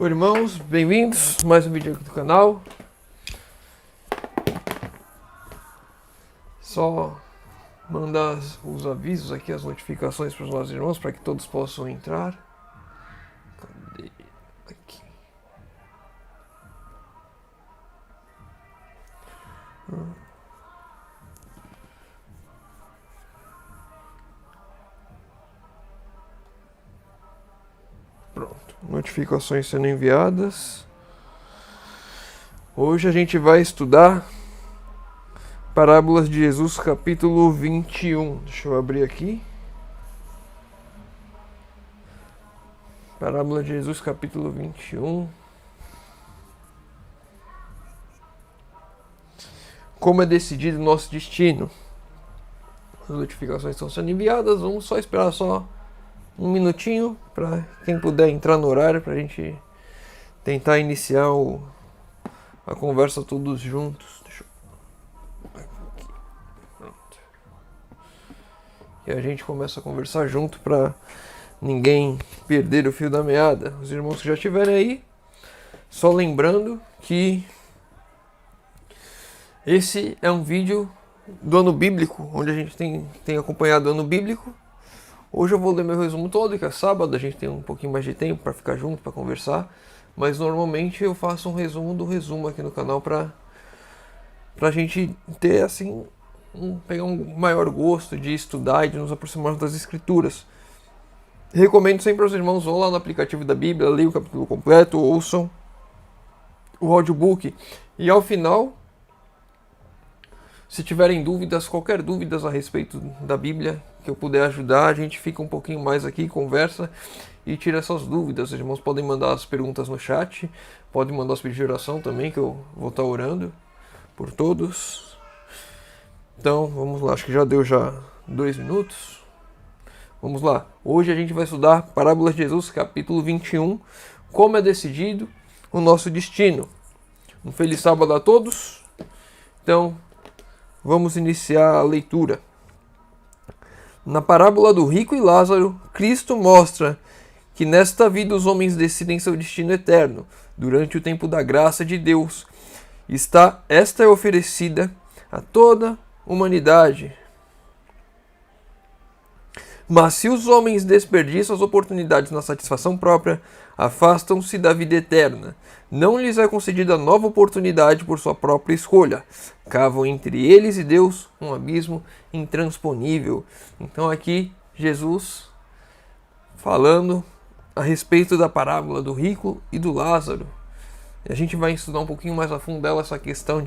Oi, irmãos, bem-vindos a mais um vídeo aqui do canal. Só mandar os avisos aqui, as notificações para os nossos irmãos, para que todos possam entrar. Cadê? Aqui. Pronto, notificações sendo enviadas. Hoje a gente vai estudar Parábolas de Jesus, capítulo 21. Deixa eu abrir aqui. Parábola de Jesus, capítulo 21. Como é decidido o nosso destino? As notificações estão sendo enviadas. Vamos só esperar só um minutinho para quem puder entrar no horário, para a gente tentar iniciar a conversa todos juntos. Deixa eu... Aqui. Pronto. E a gente começa a conversar junto para ninguém perder o fio da meada. Os irmãos que já estiverem aí, só lembrando que esse é um vídeo do ano bíblico, onde a gente tem acompanhado o ano bíblico. Hoje eu vou ler meu resumo todo, que é sábado, a gente tem um pouquinho mais de tempo para ficar junto, para conversar. Mas normalmente eu faço um resumo do resumo aqui no canal pra gente ter assim, pegar um maior gosto de estudar e de nos aproximarmos das escrituras. Recomendo sempre aos irmãos, vão lá no aplicativo da Bíblia, leiam o capítulo completo, ouçam o audiobook. E ao final, se tiverem dúvidas, qualquer dúvidas a respeito da Bíblia, que eu puder ajudar, a gente fica um pouquinho mais aqui, conversa e tira essas dúvidas. Os irmãos podem mandar as perguntas no chat, podem mandar os pedidos de oração também, que eu vou estar orando por todos. Então, vamos lá, acho que já deu 2 minutos. Vamos lá, hoje a gente vai estudar Parábolas de Jesus, capítulo 21, como é decidido o nosso destino. Um feliz sábado a todos. Então, vamos iniciar a leitura. Na parábola do rico e Lázaro, Cristo mostra que nesta vida os homens decidem seu destino eterno. Durante o tempo da graça de Deus, esta é oferecida a toda a humanidade. Mas se os homens desperdiçam as oportunidades na satisfação própria, afastam-se da vida eterna. Não lhes é concedida nova oportunidade por sua própria escolha. Cavam entre eles e Deus um abismo intransponível. Então aqui Jesus falando a respeito da parábola do rico e do Lázaro. E a gente vai estudar um pouquinho mais a fundo dela, essa questão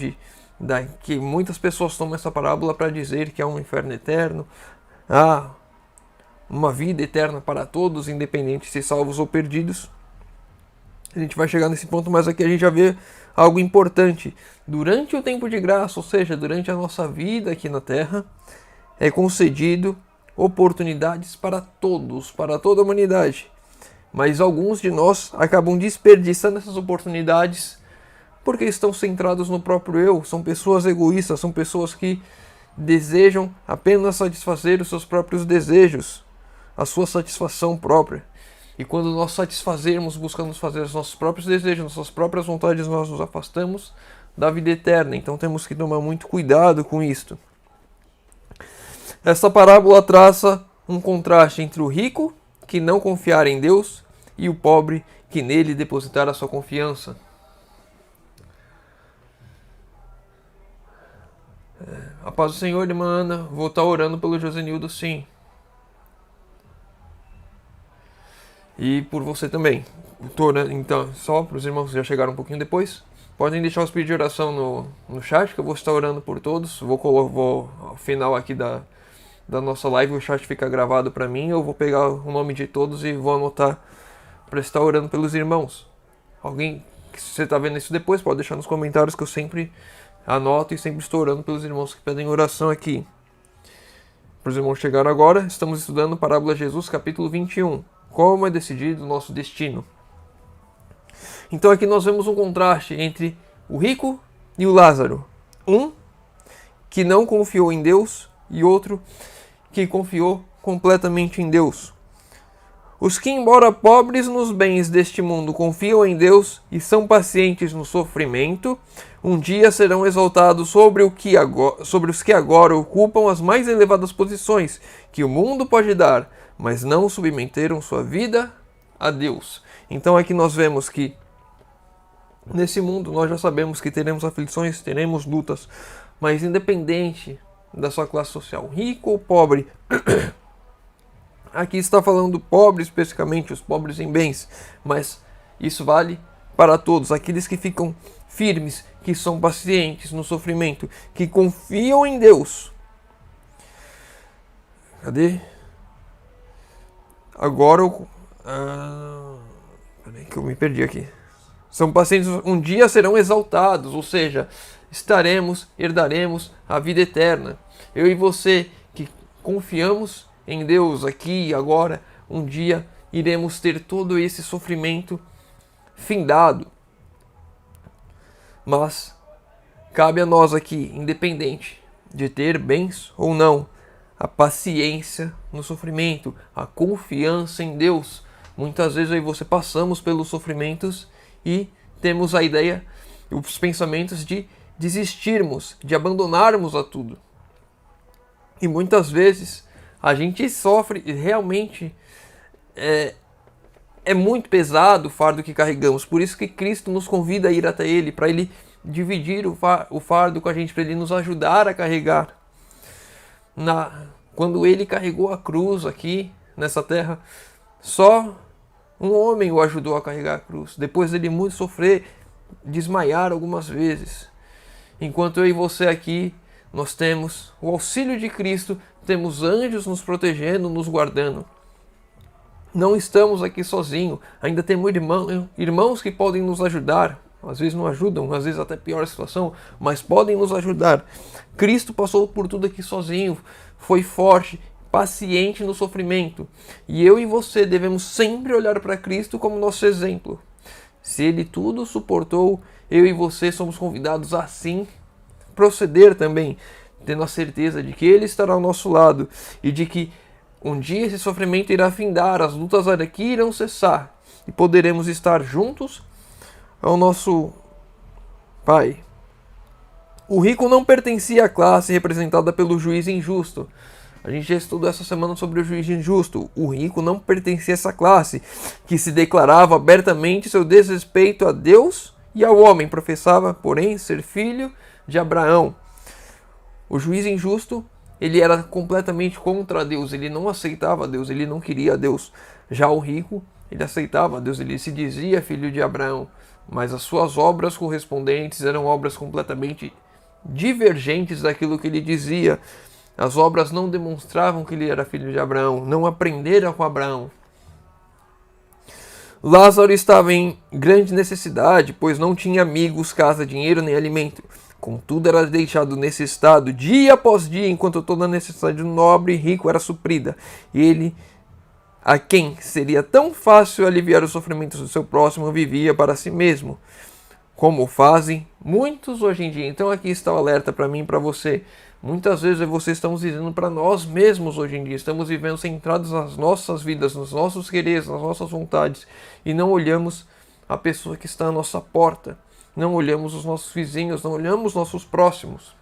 que muitas pessoas tomam essa parábola para dizer que há um inferno eterno, há uma vida eterna para todos, independente se salvos ou perdidos. A gente vai chegar nesse ponto, mas aqui a gente já vê algo importante. Durante o tempo de graça, ou seja, durante a nossa vida aqui na Terra, é concedido oportunidades para todos, para toda a humanidade. Mas alguns de nós acabam desperdiçando essas oportunidades porque estão centrados no próprio eu. São pessoas egoístas, são pessoas que desejam apenas satisfazer os seus próprios desejos, a sua satisfação própria. E quando nós satisfazermos, buscamos fazer os nossos próprios desejos, nossas próprias vontades, nós nos afastamos da vida eterna. Então temos que tomar muito cuidado com isto. Esta parábola traça um contraste entre o rico, que não confiar em Deus, e o pobre, que nele depositar a sua confiança. A paz do Senhor, irmã Ana. Vou estar orando pelo Josenildo, sim. E por você também. Então, só para os irmãos que já chegaram um pouquinho depois, podem deixar os pedidos de oração no chat, que eu vou estar orando por todos. Vou ao final aqui da nossa live, o chat fica gravado para mim. Eu vou pegar o nome de todos e vou anotar para estar orando pelos irmãos. Alguém, se você está vendo isso depois, pode deixar nos comentários, que eu sempre anoto e sempre estou orando pelos irmãos que pedem oração aqui. Para os irmãos que chegaram agora, estamos estudando Parábola de Jesus, capítulo 21. Como é decidido o nosso destino. Então aqui nós vemos um contraste entre o rico e o Lázaro. Um que não confiou em Deus e outro que confiou completamente em Deus. Os que, embora pobres nos bens deste mundo, confiam em Deus e são pacientes no sofrimento, um dia serão exaltados sobre os que agora ocupam as mais elevadas posições que o mundo pode dar, mas não submeteram sua vida a Deus. Então aqui nós vemos que nesse mundo nós já sabemos que teremos aflições, teremos lutas, mas independente da sua classe social, rico ou pobre, aqui está falando pobre especificamente, os pobres em bens, mas isso vale para todos, aqueles que ficam firmes, que são pacientes no sofrimento, que confiam em Deus. Cadê? Agora peraí que eu me perdi aqui. São pacientes, um dia serão exaltados, ou seja, herdaremos a vida eterna. Eu e você que confiamos em Deus aqui e agora, um dia iremos ter todo esse sofrimento findado. Mas cabe a nós aqui, independente de ter bens ou não, a paciência no sofrimento, a confiança em Deus. Muitas vezes aí você passamos pelos sofrimentos e temos a ideia, os pensamentos de desistirmos, de abandonarmos a tudo. E muitas vezes a gente sofre, realmente é muito pesado o fardo que carregamos. Por isso que Cristo nos convida a ir até Ele, para Ele dividir o fardo com a gente, para Ele nos ajudar a carregar. Quando Ele carregou a cruz aqui nessa terra, só um homem o ajudou a carregar a cruz. Depois dele muito sofrer, desmaiar algumas vezes. Enquanto eu e você aqui, nós temos o auxílio de Cristo, temos anjos nos protegendo, nos guardando. Não estamos aqui sozinhos, ainda temos irmãos que podem nos ajudar. Às vezes não ajudam, às vezes até pior a situação, mas podem nos ajudar. Cristo passou por tudo aqui sozinho, foi forte, paciente no sofrimento. E eu e você devemos sempre olhar para Cristo como nosso exemplo. Se Ele tudo suportou, eu e você somos convidados a assim proceder também, tendo a certeza de que Ele estará ao nosso lado e de que um dia esse sofrimento irá findar, as lutas aqui irão cessar e poderemos estar juntos ao nosso Pai. O rico não pertencia à classe representada pelo juiz injusto. A gente já estudou essa semana sobre o juiz injusto. O rico não pertencia a essa classe, que se declarava abertamente seu desrespeito a Deus e ao homem. Professava, porém, ser filho de Abraão. O juiz injusto, ele era completamente contra Deus. Ele não aceitava Deus, ele não queria Deus. Já o rico, ele aceitava Deus, ele se dizia filho de Abraão. Mas as suas obras correspondentes eram obras completamente divergentes daquilo que ele dizia. As obras não demonstravam que ele era filho de Abraão, não aprenderam com Abraão. Lázaro estava em grande necessidade, pois não tinha amigos, casa, dinheiro nem alimento. Contudo, era deixado nesse estado dia após dia, enquanto toda a necessidade do nobre e rico era suprida. E ele, a quem seria tão fácil aliviar os sofrimentos do seu próximo, vivia para si mesmo, como fazem muitos hoje em dia. Então aqui está o alerta para mim e para você. Muitas vezes eu e você estamos vivendo para nós mesmos hoje em dia. Estamos vivendo centrados nas nossas vidas, nos nossos quereres, nas nossas vontades. E não olhamos a pessoa que está à nossa porta. Não olhamos os nossos vizinhos, não olhamos os nossos próximos.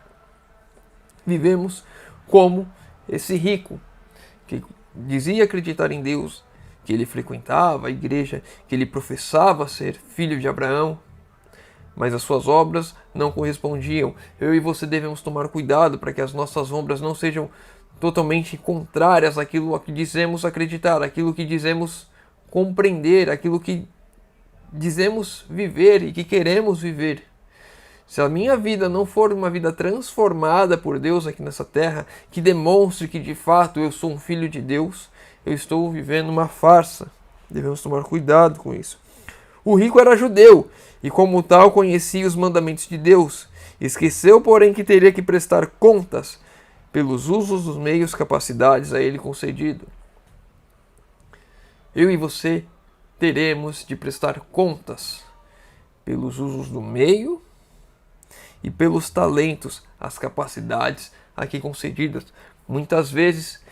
Vivemos como esse rico, que dizia acreditar em Deus, que ele frequentava a igreja, que ele professava ser filho de Abraão, mas as suas obras não correspondiam. Eu e você devemos tomar cuidado para que as nossas obras não sejam totalmente contrárias àquilo que dizemos acreditar, àquilo que dizemos compreender, àquilo que dizemos viver e que queremos viver. Se a minha vida não for uma vida transformada por Deus aqui nessa terra, que demonstre que de fato eu sou um filho de Deus, eu estou vivendo uma farsa. Devemos tomar cuidado com isso. O rico era judeu e, como tal, conhecia os mandamentos de Deus. Esqueceu, porém, que teria que prestar contas pelos usos dos meios, capacidades a ele concedido. Eu e você teremos de prestar contas pelos usos do meio e pelos talentos, as capacidades aqui concedidas. Muitas vezes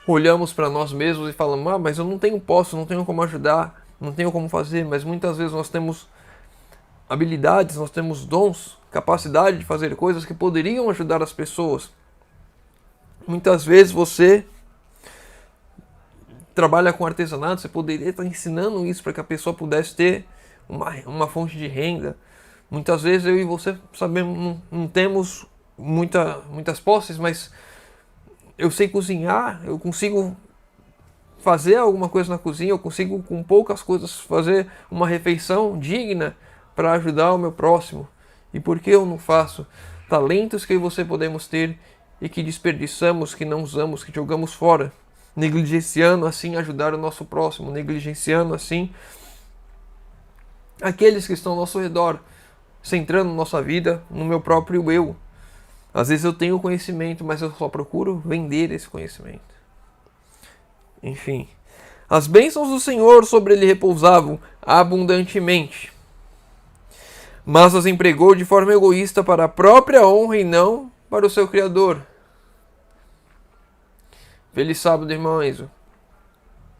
olhamos para nós mesmos e falamos, mas eu não tenho não tenho como ajudar, não tenho como fazer, mas muitas vezes nós temos habilidades, nós temos dons, capacidade de fazer coisas que poderiam ajudar as pessoas. Muitas vezes você trabalha com artesanato, você poderia estar ensinando isso para que a pessoa pudesse ter uma fonte de renda. Muitas vezes eu e você sabemos, não temos muitas posses, mas eu sei cozinhar, eu consigo fazer alguma coisa na cozinha, eu consigo com poucas coisas fazer uma refeição digna para ajudar o meu próximo. E por que eu não faço? Talentos que eu e você podemos ter e que desperdiçamos, que não usamos, que jogamos fora, negligenciando assim ajudar o nosso próximo, negligenciando assim aqueles que estão ao nosso redor, centrando nossa vida no meu próprio eu. Às vezes eu tenho conhecimento, mas eu só procuro vender esse conhecimento. Enfim, as bênçãos do Senhor sobre ele repousavam abundantemente, mas as empregou de forma egoísta para a própria honra e não para o seu Criador. Feliz sábado, irmão Enzo.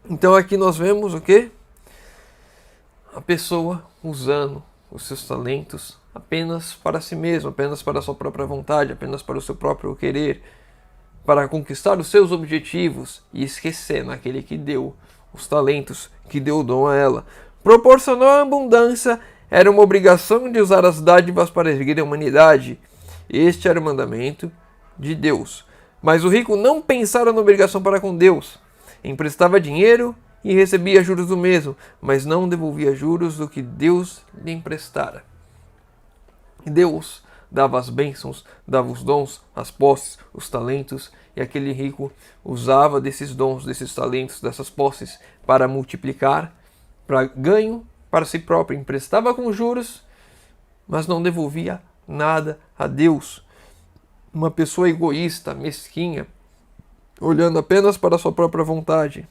Então aqui nós vemos o quê? A pessoa usando os seus talentos apenas para si mesmo, apenas para a sua própria vontade, apenas para o seu próprio querer, para conquistar os seus objetivos e esquecendo aquele que deu os talentos, que deu o dom a ela. Proporcionou a abundância, era uma obrigação de usar as dádivas para erguer a humanidade. Este era o mandamento de Deus. Mas o rico não pensara na obrigação para com Deus. Emprestava dinheiro e recebia juros do mesmo, mas não devolvia juros do que Deus lhe emprestara. Deus dava as bênçãos, dava os dons, as posses, os talentos, e aquele rico usava desses dons, desses talentos, dessas posses para multiplicar, para ganho para si próprio. Emprestava com juros, mas não devolvia nada a Deus. Uma pessoa egoísta, mesquinha, olhando apenas para a sua própria vontade.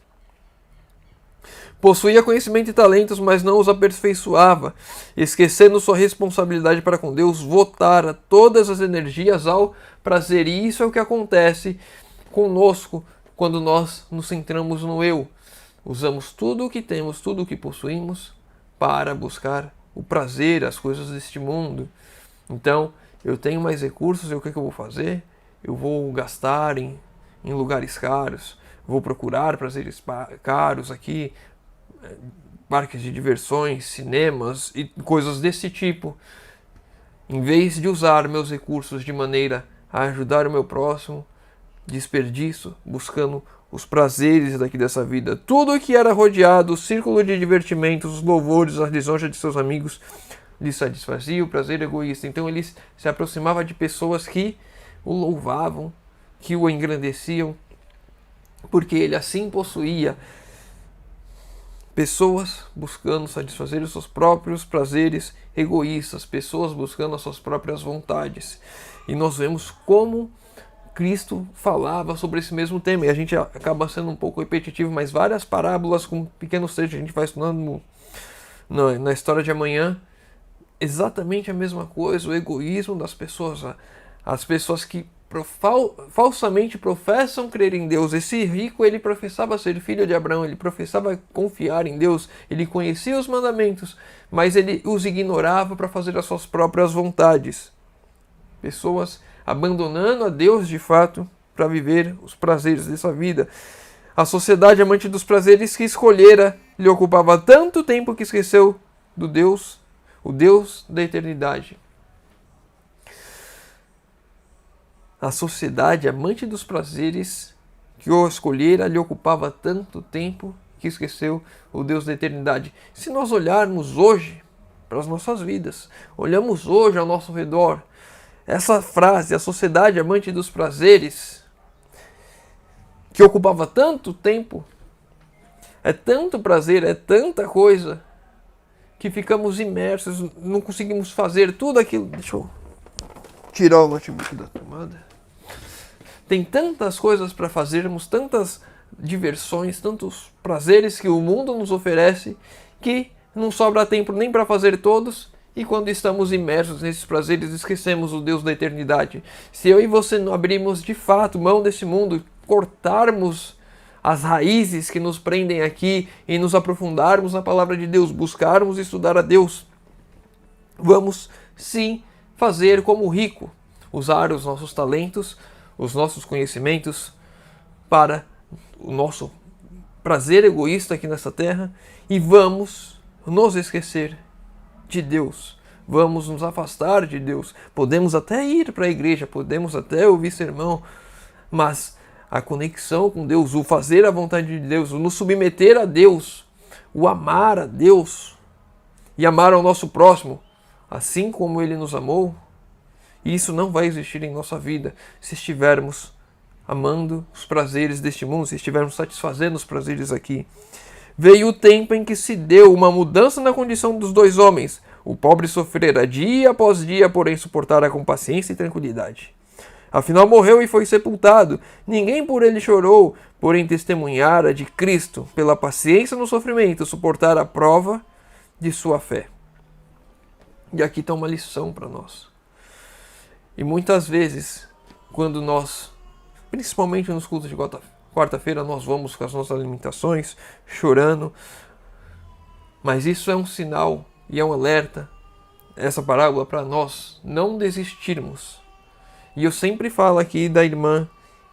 Possuía conhecimento e talentos, mas não os aperfeiçoava. Esquecendo sua responsabilidade para com Deus, votara todas as energias ao prazer. E isso é o que acontece conosco quando nós nos centramos no eu. Usamos tudo o que temos, tudo o que possuímos para buscar o prazer, as coisas deste mundo. Então, eu tenho mais recursos, e o que eu vou fazer? Eu vou gastar em lugares caros, vou procurar prazeres caros aqui, parques de diversões, cinemas e coisas desse tipo, em vez de usar meus recursos de maneira a ajudar o meu próximo, desperdício, buscando os prazeres daqui dessa vida. Tudo o que era rodeado, o círculo de divertimentos, os louvores, a lisonja de seus amigos, lhe satisfazia o prazer egoísta. Então ele se aproximava de pessoas que o louvavam, que o engrandeciam, porque ele assim possuía. Pessoas buscando satisfazer os seus próprios prazeres egoístas, pessoas buscando as suas próprias vontades. E nós vemos como Cristo falava sobre esse mesmo tema, e a gente acaba sendo um pouco repetitivo, mas várias parábolas com pequenos trechos, a gente vai estudando na história de amanhã, exatamente a mesma coisa, o egoísmo das pessoas, as pessoas que falsamente professam crer em Deus. Esse rico, ele professava ser filho de Abraão, ele professava confiar em Deus, ele conhecia os mandamentos, mas ele os ignorava para fazer as suas próprias vontades. Pessoas abandonando a Deus de fato para viver os prazeres dessa vida. A sociedade amante dos prazeres que escolhera lhe ocupava tanto tempo que esqueceu do Deus, o Deus da eternidade. A sociedade amante dos prazeres que o escolhera lhe ocupava tanto tempo que esqueceu o Deus da eternidade. Se nós olharmos hoje para as nossas vidas, olhamos hoje ao nosso redor, essa frase, a sociedade amante dos prazeres, que ocupava tanto tempo, é tanto prazer, é tanta coisa, que ficamos imersos, não conseguimos fazer tudo aquilo. Deixa eu tirar o notebook da tomada. Tem tantas coisas para fazermos, tantas diversões, tantos prazeres que o mundo nos oferece, que não sobra tempo nem para fazer todos, e quando estamos imersos nesses prazeres, esquecemos o Deus da eternidade. Se eu e você não abrirmos de fato mão desse mundo, cortarmos as raízes que nos prendem aqui em nos aprofundarmos na palavra de Deus, buscarmos estudar a Deus. Vamos sim fazer como o rico, usar os nossos talentos, os nossos conhecimentos para o nosso prazer egoísta aqui nessa terra e vamos nos esquecer de Deus. Vamos nos afastar de Deus. Podemos até ir para a igreja, podemos até ouvir sermão, mas a conexão com Deus, o fazer a vontade de Deus, o nos submeter a Deus, o amar a Deus e amar ao nosso próximo, assim como Ele nos amou, isso não vai existir em nossa vida se estivermos amando os prazeres deste mundo, se estivermos satisfazendo os prazeres aqui. Veio o tempo em que se deu uma mudança na condição dos dois homens. O pobre sofrera dia após dia, porém suportara com paciência e tranquilidade. Afinal morreu e foi sepultado. Ninguém por ele chorou, porém testemunhara de Cristo, pela paciência no sofrimento, suportar a prova de sua fé. E aqui está uma lição para nós. E muitas vezes, quando nós, principalmente nos cultos de quarta-feira, nós vamos com as nossas limitações, chorando, mas isso é um sinal e é um alerta, essa parábola, para nós não desistirmos. E eu sempre falo aqui da irmã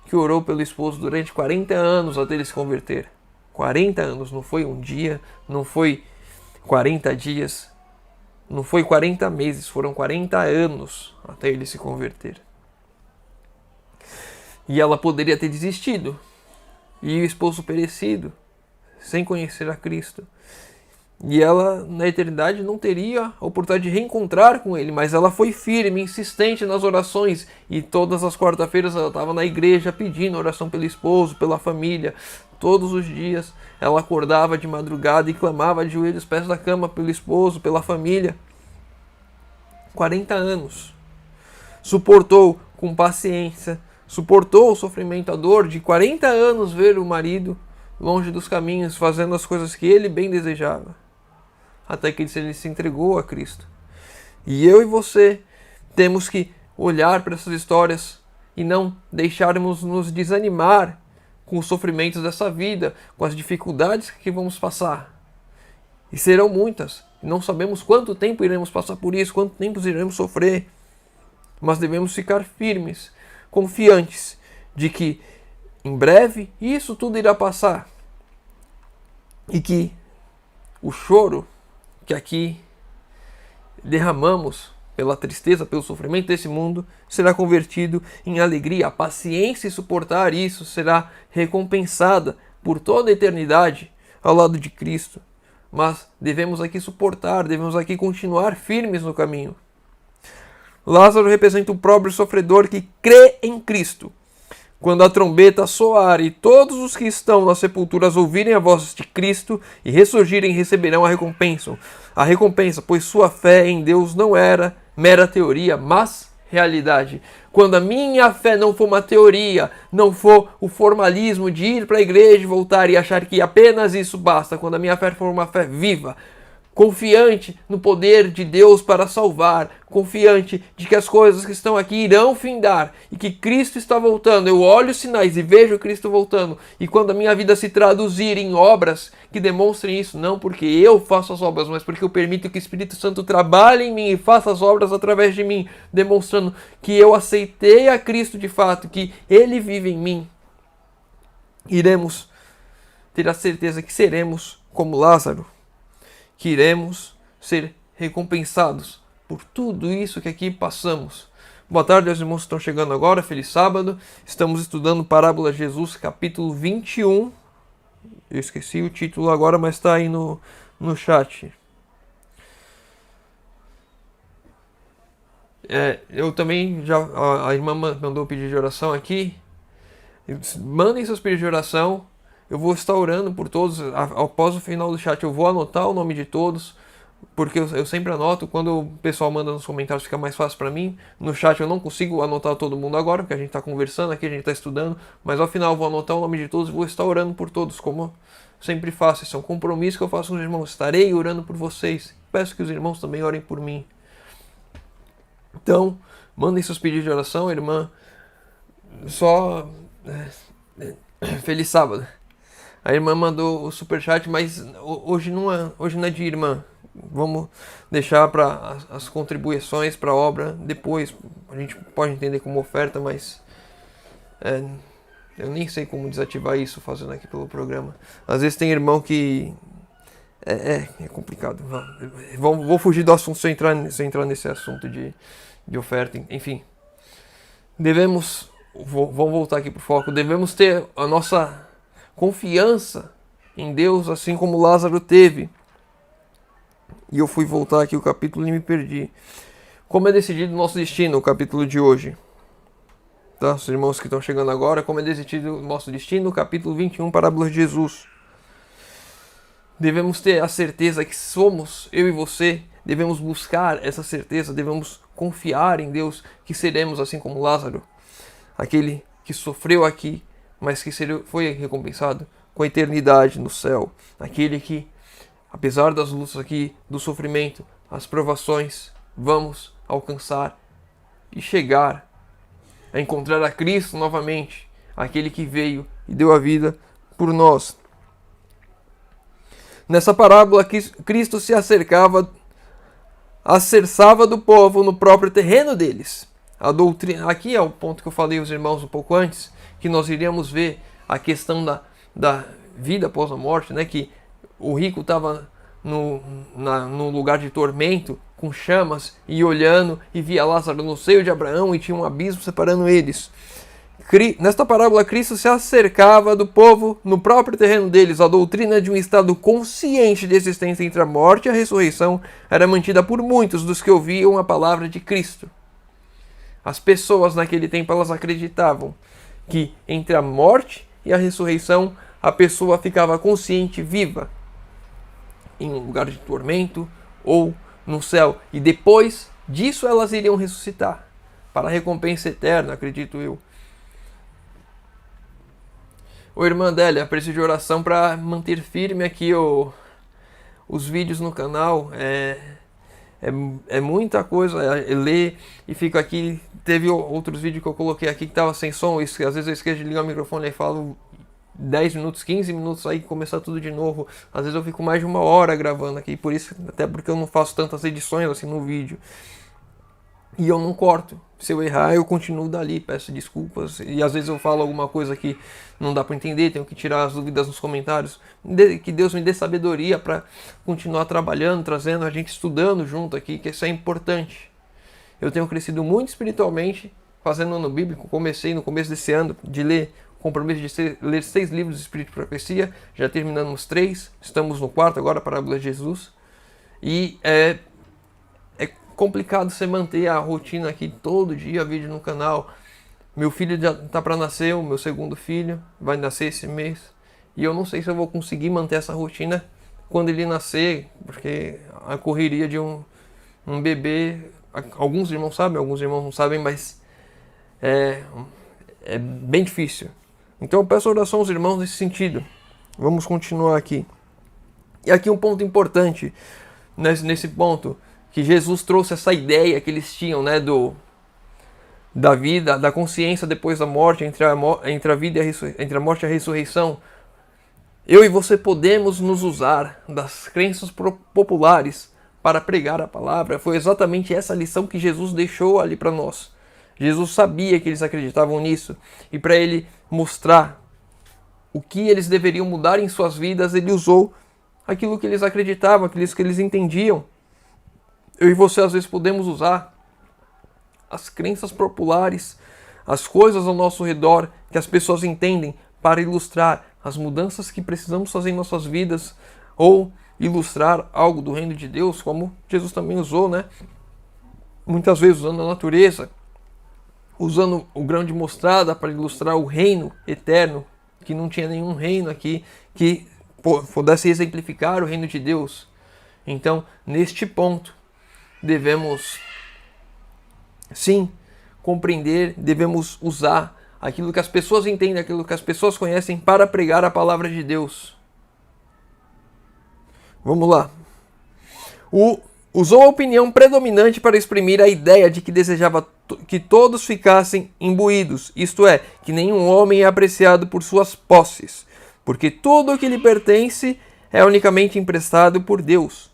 que orou pelo esposo durante 40 anos até ele se converter. 40 anos, não foi um dia, não foi 40 dias, não foi 40 meses, foram 40 anos até ele se converter. E ela poderia ter desistido, e o esposo perecido, sem conhecer a Cristo. E ela, na eternidade, não teria a oportunidade de reencontrar com ele, mas ela foi firme, insistente nas orações, e todas as quarta-feiras ela estava na igreja pedindo oração pelo esposo, pela família. Todos os dias ela acordava de madrugada e clamava de joelhos aos pés da cama pelo esposo, pela família. 40 anos. Suportou com paciência, suportou o sofrimento, a dor de 40 anos ver o marido longe dos caminhos, fazendo as coisas que ele bem desejava, até que ele se entregou a Cristo. E eu e você temos que olhar para essas histórias e não deixarmos nos desanimar com os sofrimentos dessa vida, com as dificuldades que vamos passar. E serão muitas. Não sabemos quanto tempo iremos passar por isso, quanto tempo iremos sofrer. Mas devemos ficar firmes, confiantes de que em breve isso tudo irá passar. E que o choro que aqui derramamos pela tristeza, pelo sofrimento desse mundo, será convertido em alegria. A paciência e suportar isso será recompensada por toda a eternidade ao lado de Cristo. Mas devemos aqui suportar, devemos aqui continuar firmes no caminho. Lázaro representa o pobre sofredor que crê em Cristo. Quando a trombeta soar e todos os que estão nas sepulturas ouvirem a voz de Cristo e ressurgirem, receberão a recompensa. A recompensa, pois sua fé em Deus não era mera teoria, mas realidade. Quando a minha fé não for uma teoria, não for o formalismo de ir para a igreja e voltar e achar que apenas isso basta, quando a minha fé for uma fé viva, confiante no poder de Deus para salvar, confiante de que as coisas que estão aqui irão findar e que Cristo está voltando. Eu olho os sinais e vejo Cristo voltando, e quando a minha vida se traduzir em obras que demonstrem isso, não porque eu faço as obras, mas porque eu permito que o Espírito Santo trabalhe em mim e faça as obras através de mim, demonstrando que eu aceitei a Cristo de fato, que Ele vive em mim, iremos ter a certeza que seremos como Lázaro, que iremos ser recompensados por tudo isso que aqui passamos. Boa tarde aos irmãos que estão chegando agora, feliz sábado. Estamos estudando Parábola de Jesus, capítulo 21. Eu esqueci o título agora, mas está aí no chat. Eu também, a irmã mandou pedir de oração aqui. Mandem seus pedidos de oração. Eu vou estar orando por todos. Após o final do chat eu vou anotar o nome de todos, porque eu sempre anoto. Quando o pessoal manda nos comentários fica mais fácil para mim. No chat eu não consigo anotar todo mundo agora, porque a gente está conversando aqui, a gente está estudando. Mas ao final eu vou anotar o nome de todos e vou estar orando por todos, como sempre faço. Esse é um compromisso que eu faço com os irmãos. Estarei orando por vocês. Peço que os irmãos também orem por mim. Então, mandem seus pedidos de oração, irmã. Feliz sábado. A irmã mandou o superchat, mas hoje não é de irmã. Vamos deixar para as contribuições para a obra depois. A gente pode entender como oferta, mas eu nem sei como desativar isso fazendo aqui pelo programa. Às vezes tem irmão que é complicado. Vou fugir do assunto sem entrar nesse assunto de oferta. Enfim, vamos voltar aqui para o foco. Devemos ter a nossa confiança em Deus, assim como Lázaro teve. E eu fui voltar aqui o capítulo e me perdi. Como é decidido o nosso destino, o capítulo de hoje. Tá? Os irmãos que estão chegando agora, como é decidido o nosso destino, capítulo 21, parábolas de Jesus. Devemos ter a certeza que somos, eu e você, devemos buscar essa certeza, devemos confiar em Deus, que seremos assim como Lázaro, aquele que sofreu aqui, mas que foi recompensado com a eternidade no céu, aquele que, apesar das lutas aqui, do sofrimento, as provações, vamos alcançar e chegar a encontrar a Cristo novamente, aquele que veio e deu a vida por nós. Nessa parábola, Cristo se acerçava do povo no próprio terreno deles. A doutrina, aqui é o ponto que eu falei aos irmãos um pouco antes, que nós iríamos ver a questão da vida após a morte, né? Que o rico estava no lugar de tormento, com chamas, e olhando, e via Lázaro no seio de Abraão, e tinha um abismo separando eles. Nesta parábola, Cristo se acercava do povo no próprio terreno deles. A doutrina de um estado consciente de existência entre a morte e a ressurreição era mantida por muitos dos que ouviam a palavra de Cristo. As pessoas naquele tempo, elas acreditavam que entre a morte e a ressurreição, a pessoa ficava consciente, viva, em um lugar de tormento ou no céu. E depois disso elas iriam ressuscitar para a recompensa eterna, acredito eu. Ô irmã Adélia, preciso de oração para manter firme aqui os vídeos no canal. É muita coisa, ler e fico aqui. Teve outros vídeos que eu coloquei aqui que estava sem som. Às vezes eu esqueço de ligar o microfone e falo 10 minutos, 15 minutos, aí começar tudo de novo. Às vezes eu fico mais de 1 hora gravando aqui, por isso, até porque eu não faço tantas edições assim no vídeo. E eu não corto. Se eu errar, eu continuo dali, peço desculpas. E às vezes eu falo alguma coisa que não dá para entender, tenho que tirar as dúvidas nos comentários. Que Deus me dê sabedoria para continuar trabalhando, trazendo a gente, estudando junto aqui, que isso é importante. Eu tenho crescido muito espiritualmente, fazendo ano bíblico. Comecei no começo desse ano de ler, compromisso de ler 6 livros de Espírito e Profecia. Já terminamos 3, estamos no 4 agora, Parábola de Jesus. E é complicado você manter a rotina aqui todo dia, vídeo no canal. Meu filho já tá para nascer, o meu segundo filho vai nascer esse mês, e eu não sei se eu vou conseguir manter essa rotina quando ele nascer, porque a correria de um bebê, alguns irmãos sabem, alguns irmãos não sabem, mas é bem difícil. Então eu peço oração aos irmãos nesse sentido. Vamos continuar aqui. E aqui um ponto importante nesse ponto, que Jesus trouxe essa ideia que eles tinham, né, da vida, da consciência depois da morte, entre a vida entre a morte e a ressurreição. Eu e você podemos nos usar das crenças populares para pregar a palavra. Foi exatamente essa lição que Jesus deixou ali para nós. Jesus sabia que eles acreditavam nisso, e para ele mostrar o que eles deveriam mudar em suas vidas, ele usou aquilo que eles acreditavam, aquilo que eles entendiam. Eu e você às vezes podemos usar as crenças populares, as coisas ao nosso redor que as pessoas entendem, para ilustrar as mudanças que precisamos fazer em nossas vidas, ou ilustrar algo do reino de Deus, como Jesus também usou, né? Muitas vezes usando a natureza, usando o grão de mostarda para ilustrar o reino eterno, que não tinha nenhum reino aqui que pudesse exemplificar o reino de Deus. Então, neste ponto, devemos, sim, compreender, devemos usar aquilo que as pessoas entendem, aquilo que as pessoas conhecem, para pregar a palavra de Deus. Vamos lá. Usou a opinião predominante para exprimir a ideia de que desejava que todos ficassem imbuídos, isto é, que nenhum homem é apreciado por suas posses. porque tudo o que lhe pertence é unicamente emprestado por Deus.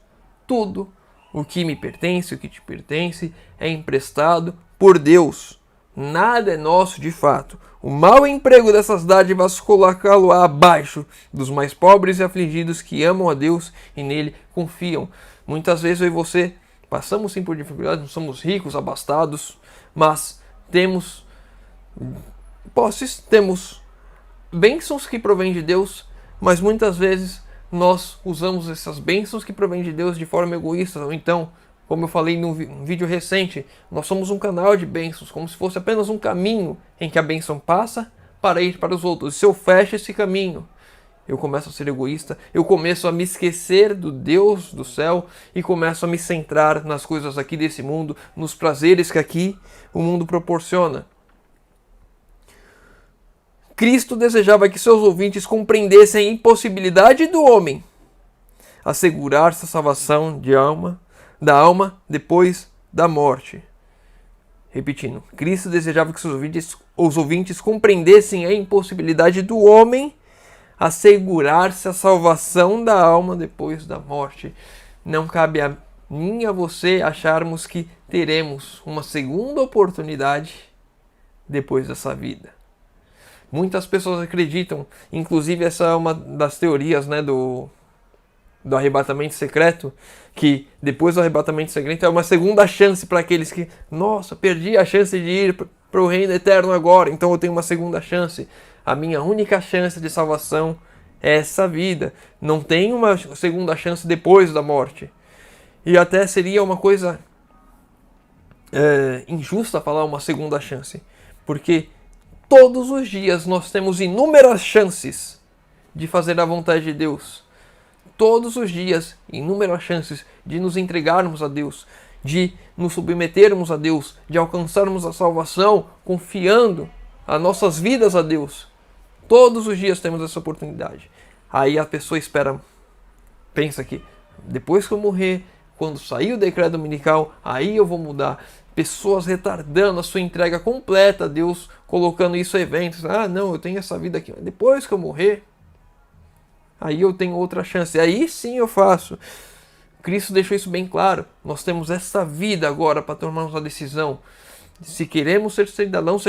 Tudo o que me pertence, o que te pertence, é emprestado por Deus. Nada é nosso de fato. O mau emprego dessas dádivas colocá-lo abaixo dos mais pobres e afligidos que amam a Deus e nele confiam. Muitas vezes eu e você passamos sim por dificuldades, não somos ricos, abastados, mas temos posses, temos bênçãos que provêm de Deus, mas muitas vezes nós usamos essas bênçãos que provêm de Deus de forma egoísta, ou então, como eu falei num vídeo recente, nós somos um canal de bênçãos, como se fosse apenas um caminho em que a bênção passa para ir para os outros. Se eu fecho esse caminho, eu começo a ser egoísta, eu começo a me esquecer do Deus do céu e começo a me centrar nas coisas aqui desse mundo, nos prazeres que aqui o mundo proporciona. Cristo desejava que seus ouvintes compreendessem a impossibilidade do homem assegurar-se a salvação da alma depois da morte. Repetindo, Cristo desejava que os ouvintes compreendessem a impossibilidade do homem assegurar-se a salvação da alma depois da morte. Não cabe a mim e a você acharmos que teremos uma segunda oportunidade depois dessa vida. Muitas pessoas acreditam, inclusive essa é uma das teorias, né, do arrebatamento secreto, que depois do arrebatamento secreto é uma segunda chance para aqueles que, nossa, perdi a chance de ir para o reino eterno agora, então eu tenho uma segunda chance. A minha única chance de salvação é essa vida. Não tem uma segunda chance depois da morte. E até seria uma coisa injusta falar uma segunda chance, porque todos os dias nós temos inúmeras chances de fazer a vontade de Deus. Todos os dias, inúmeras chances de nos entregarmos a Deus, de nos submetermos a Deus, de alcançarmos a salvação, confiando as nossas vidas a Deus. Todos os dias temos essa oportunidade. Aí a pessoa pensa que depois que eu morrer, quando sair o decreto dominical, aí eu vou mudar. Pessoas retardando a sua entrega completa a Deus, colocando isso a eventos. Ah, não, eu tenho essa vida aqui, mas depois que eu morrer, aí eu tenho outra chance. Aí sim eu faço. Cristo deixou isso bem claro. Nós temos essa vida agora para tomarmos a decisão se queremos ser cidadãos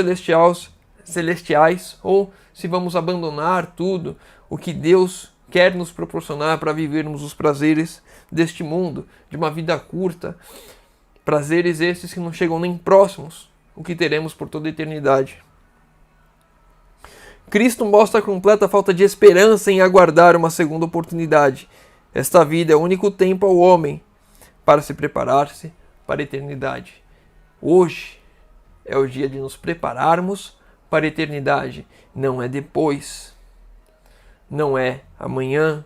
celestiais ou se vamos abandonar tudo o que Deus quer nos proporcionar para vivermos os prazeres deste mundo, de uma vida curta. Prazeres esses que não chegam nem próximos o que teremos por toda a eternidade. Cristo mostra a completa falta de esperança em aguardar uma segunda oportunidade. Esta vida é o único tempo ao homem para se preparar-se para a eternidade. Hoje é o dia de nos prepararmos para a eternidade. Não é depois, não é amanhã,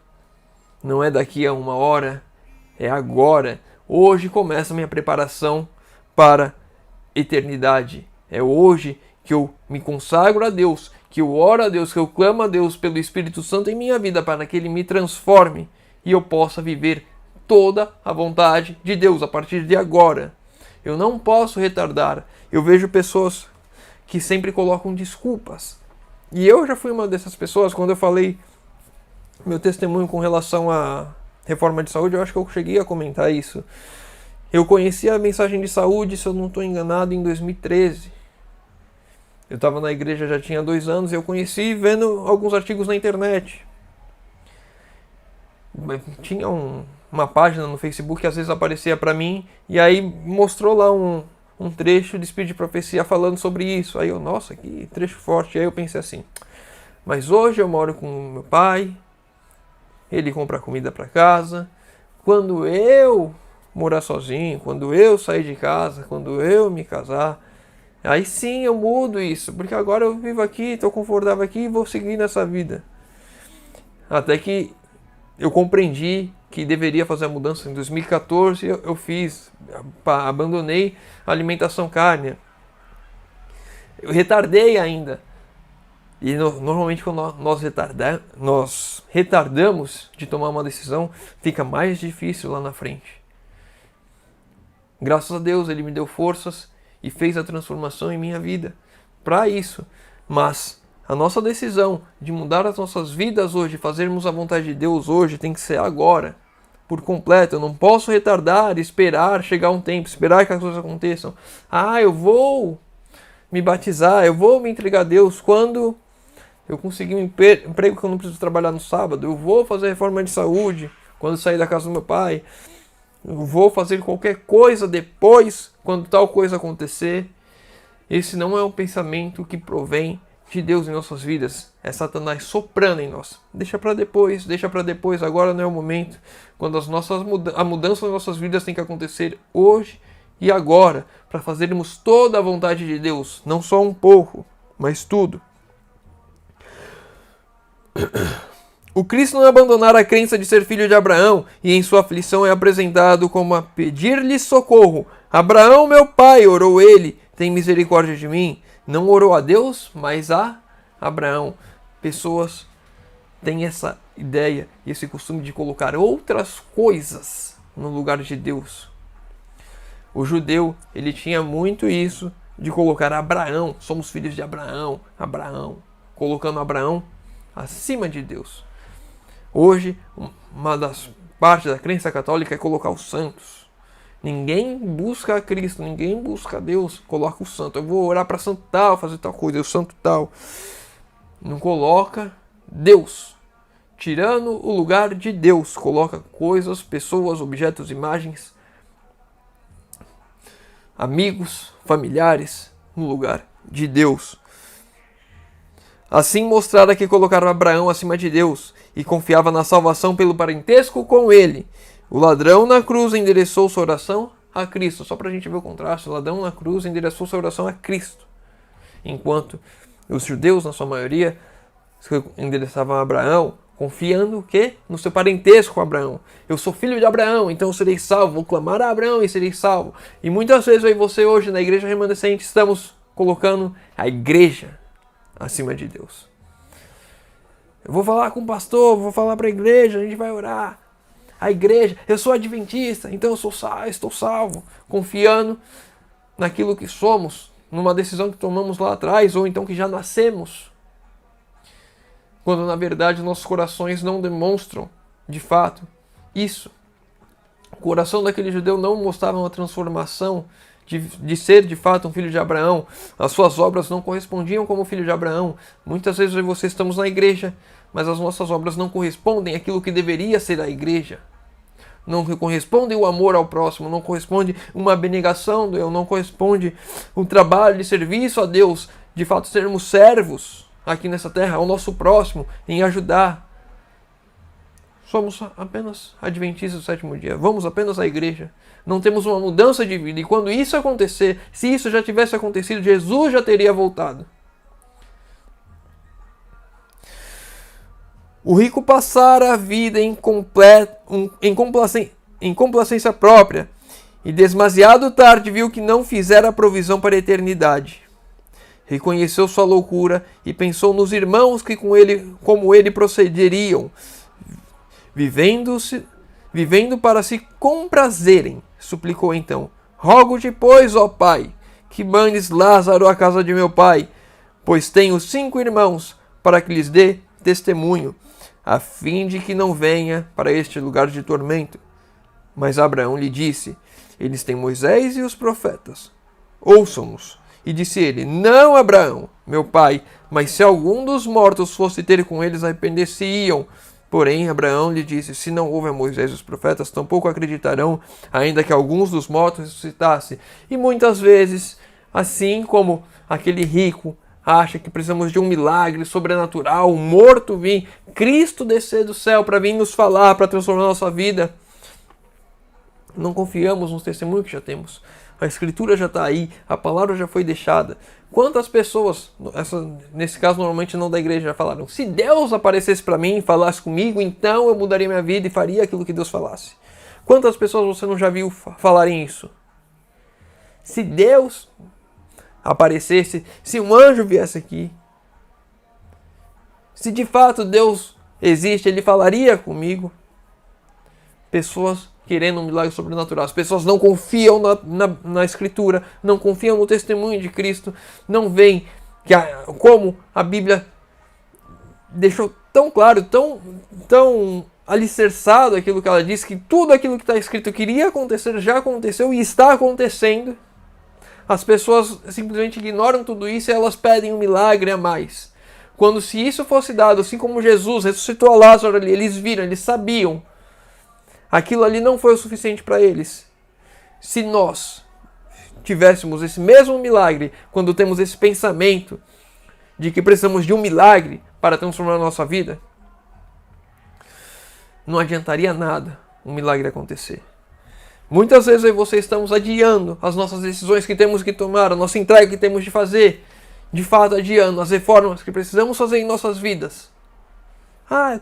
não é daqui a 1 hora, é agora. Hoje começa a minha preparação para a eternidade. É hoje que eu me consagro a Deus, que eu oro a Deus, que eu clamo a Deus pelo Espírito Santo em minha vida para que Ele me transforme e eu possa viver toda a vontade de Deus a partir de agora. Eu não posso retardar. Eu vejo pessoas que sempre colocam desculpas. E eu já fui uma dessas pessoas. Quando eu falei meu testemunho com relação à reforma de saúde, eu acho que eu cheguei a comentar isso. Eu conheci a mensagem de saúde, se eu não estou enganado, em 2013. Eu estava na igreja já tinha 2 anos e eu conheci vendo alguns artigos na internet. Tinha uma página no Facebook que às vezes aparecia para mim e aí mostrou lá um trecho de Espírito de Profecia falando sobre isso. Aí eu, nossa, que trecho forte. Aí eu pensei assim, mas hoje eu moro com meu pai, ele compra comida para casa. Quando eu morar sozinho, quando eu sair de casa, quando eu me casar, aí sim eu mudo isso, porque agora eu vivo aqui, estou confortável aqui e vou seguir nessa vida. Até que eu compreendi que deveria fazer a mudança. Em 2014 eu fiz, abandonei a alimentação carne. Eu retardei ainda. E normalmente quando nós retardamos de tomar uma decisão, fica mais difícil lá na frente. Graças a Deus Ele me deu forças e fez a transformação em minha vida para isso. Mas A nossa decisão de mudar as nossas vidas hoje, fazermos a vontade de Deus hoje, tem que ser agora, por completo. Eu não posso retardar, esperar chegar um tempo, esperar que as coisas aconteçam. Eu vou me batizar, eu vou me entregar a Deus quando eu conseguir um emprego que eu não preciso trabalhar no sábado. Eu vou fazer reforma de saúde quando sair da casa do meu pai. Eu vou fazer qualquer coisa depois, quando tal coisa acontecer. Esse não é um pensamento que provém de Deus em nossas vidas. É Satanás soprando em nós. Deixa para depois, agora não é o momento. Quando a mudança das nossas vidas tem que acontecer hoje e agora, para fazermos toda a vontade de Deus, não só um pouco, mas tudo. O Cristo não abandonar a crença de ser filho de Abraão e em sua aflição é apresentado como a pedir-lhe socorro. Abraão, meu pai, orou ele, tem misericórdia de mim. Não orou a Deus, mas a Abraão. Pessoas têm essa ideia e esse costume de colocar outras coisas no lugar de Deus. O judeu, ele tinha muito isso de colocar Abraão, somos filhos de Abraão, colocando Abraão acima de Deus. Hoje, uma das partes da crença católica é colocar os santos. Ninguém busca a Cristo, ninguém busca a Deus, coloca o santo. Eu vou orar para santo tal, fazer tal coisa, o santo tal. Não coloca Deus. Tirando o lugar de Deus, coloca coisas, pessoas, objetos, imagens, amigos, familiares, no lugar de Deus. Assim mostrara que colocaram Abraão acima de Deus e confiava na salvação pelo parentesco com ele. O ladrão na cruz endereçou sua oração a Cristo. Só para a gente ver o contraste, o ladrão na cruz endereçou sua oração a Cristo. Enquanto os judeus, na sua maioria, endereçavam a Abraão, confiando o quê? No seu parentesco com Abraão. Eu sou filho de Abraão, então eu serei salvo. Vou clamar a Abraão e serei salvo. E muitas vezes eu e você hoje na igreja remanescente estamos colocando a igreja acima de Deus. Eu vou falar com o pastor, vou falar para a igreja, a gente vai orar. A igreja, eu sou adventista, então eu estou salvo. Confiando naquilo que somos, numa decisão que tomamos lá atrás, ou então que já nascemos. Quando na verdade nossos corações não demonstram, de fato, isso. O coração daquele judeu não mostrava uma transformação de ser de fato um filho de Abraão. As suas obras não correspondiam como filho de Abraão. Muitas vezes eu e você estamos na igreja, mas as nossas obras não correspondem àquilo que deveria ser a igreja. Não corresponde o amor ao próximo, não corresponde uma abnegação, não corresponde um trabalho de serviço a Deus, de fato sermos servos aqui nessa terra, ao nosso próximo, em ajudar. Somos apenas adventistas do sétimo dia, vamos apenas à igreja, não temos uma mudança de vida, e quando isso acontecer, se isso já tivesse acontecido, Jesus já teria voltado. O rico passara a vida em complacência própria, e demasiado tarde viu que não fizera provisão para a eternidade. Reconheceu sua loucura e pensou nos irmãos que como ele procederiam, vivendo para se comprazerem. Suplicou então: rogo-te, pois, ó Pai, que mandes Lázaro à casa de meu pai, pois tenho 5 irmãos, para que lhes dê testemunho, a fim de que não venha para este lugar de tormento. Mas Abraão lhe disse: eles têm Moisés e os profetas, ouçam-nos. E disse ele: não, Abraão, meu pai, mas se algum dos mortos fosse ter com eles, arrepender-se-iam. Porém, Abraão lhe disse: se não houve a Moisés e os profetas, tampouco acreditarão, ainda que alguns dos mortos ressuscitassem. E muitas vezes, assim como aquele rico acha que precisamos de um milagre sobrenatural, um morto vir, Cristo descer do céu para vir nos falar, para transformar a nossa vida, não confiamos nos testemunhos que já temos. A Escritura já está aí, a palavra já foi deixada. Quantas pessoas, nesse caso normalmente não da igreja, já falaram: se Deus aparecesse para mim e falasse comigo, então eu mudaria minha vida e faria aquilo que Deus falasse. Quantas pessoas você não já viu falarem isso? Se Deus aparecesse, se um anjo viesse aqui, se de fato Deus existe, ele falaria comigo. Pessoas querendo um milagre sobrenatural. As pessoas não confiam na Escritura, não confiam no testemunho de Cristo, não veem como a Bíblia deixou tão claro, tão alicerçado aquilo que ela disse, que tudo aquilo que está escrito que iria acontecer já aconteceu e está acontecendo. As pessoas simplesmente ignoram tudo isso e elas pedem um milagre a mais. Quando se isso fosse dado, assim como Jesus ressuscitou a Lázaro ali, eles viram, eles sabiam, aquilo ali não foi o suficiente para eles. Se nós tivéssemos esse mesmo milagre, quando temos esse pensamento de que precisamos de um milagre para transformar a nossa vida, não adiantaria nada um milagre acontecer. Muitas vezes eu e você estamos adiando as nossas decisões que temos que tomar, a nossa entrega que temos de fazer, de fato adiando as reformas que precisamos fazer em nossas vidas.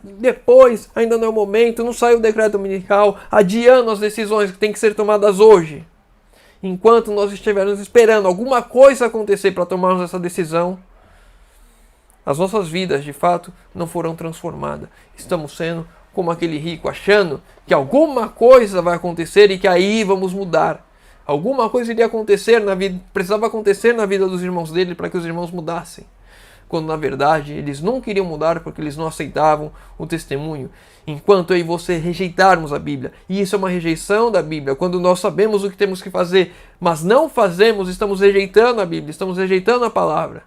Depois, ainda não é o momento, não saiu o decreto dominical, adiando as decisões que têm que ser tomadas hoje. Enquanto nós estivermos esperando alguma coisa acontecer para tomarmos essa decisão, as nossas vidas, de fato, não foram transformadas. Estamos sendo como aquele rico, achando que alguma coisa vai acontecer e que aí vamos mudar. Alguma coisa iria acontecer na vida, precisava acontecer na vida dos irmãos dele para que os irmãos mudassem. Quando na verdade eles não queriam mudar porque eles não aceitavam o testemunho. Enquanto eu e você rejeitarmos a Bíblia, e isso é uma rejeição da Bíblia, quando nós sabemos o que temos que fazer, mas não fazemos, estamos rejeitando a Bíblia, estamos rejeitando a palavra.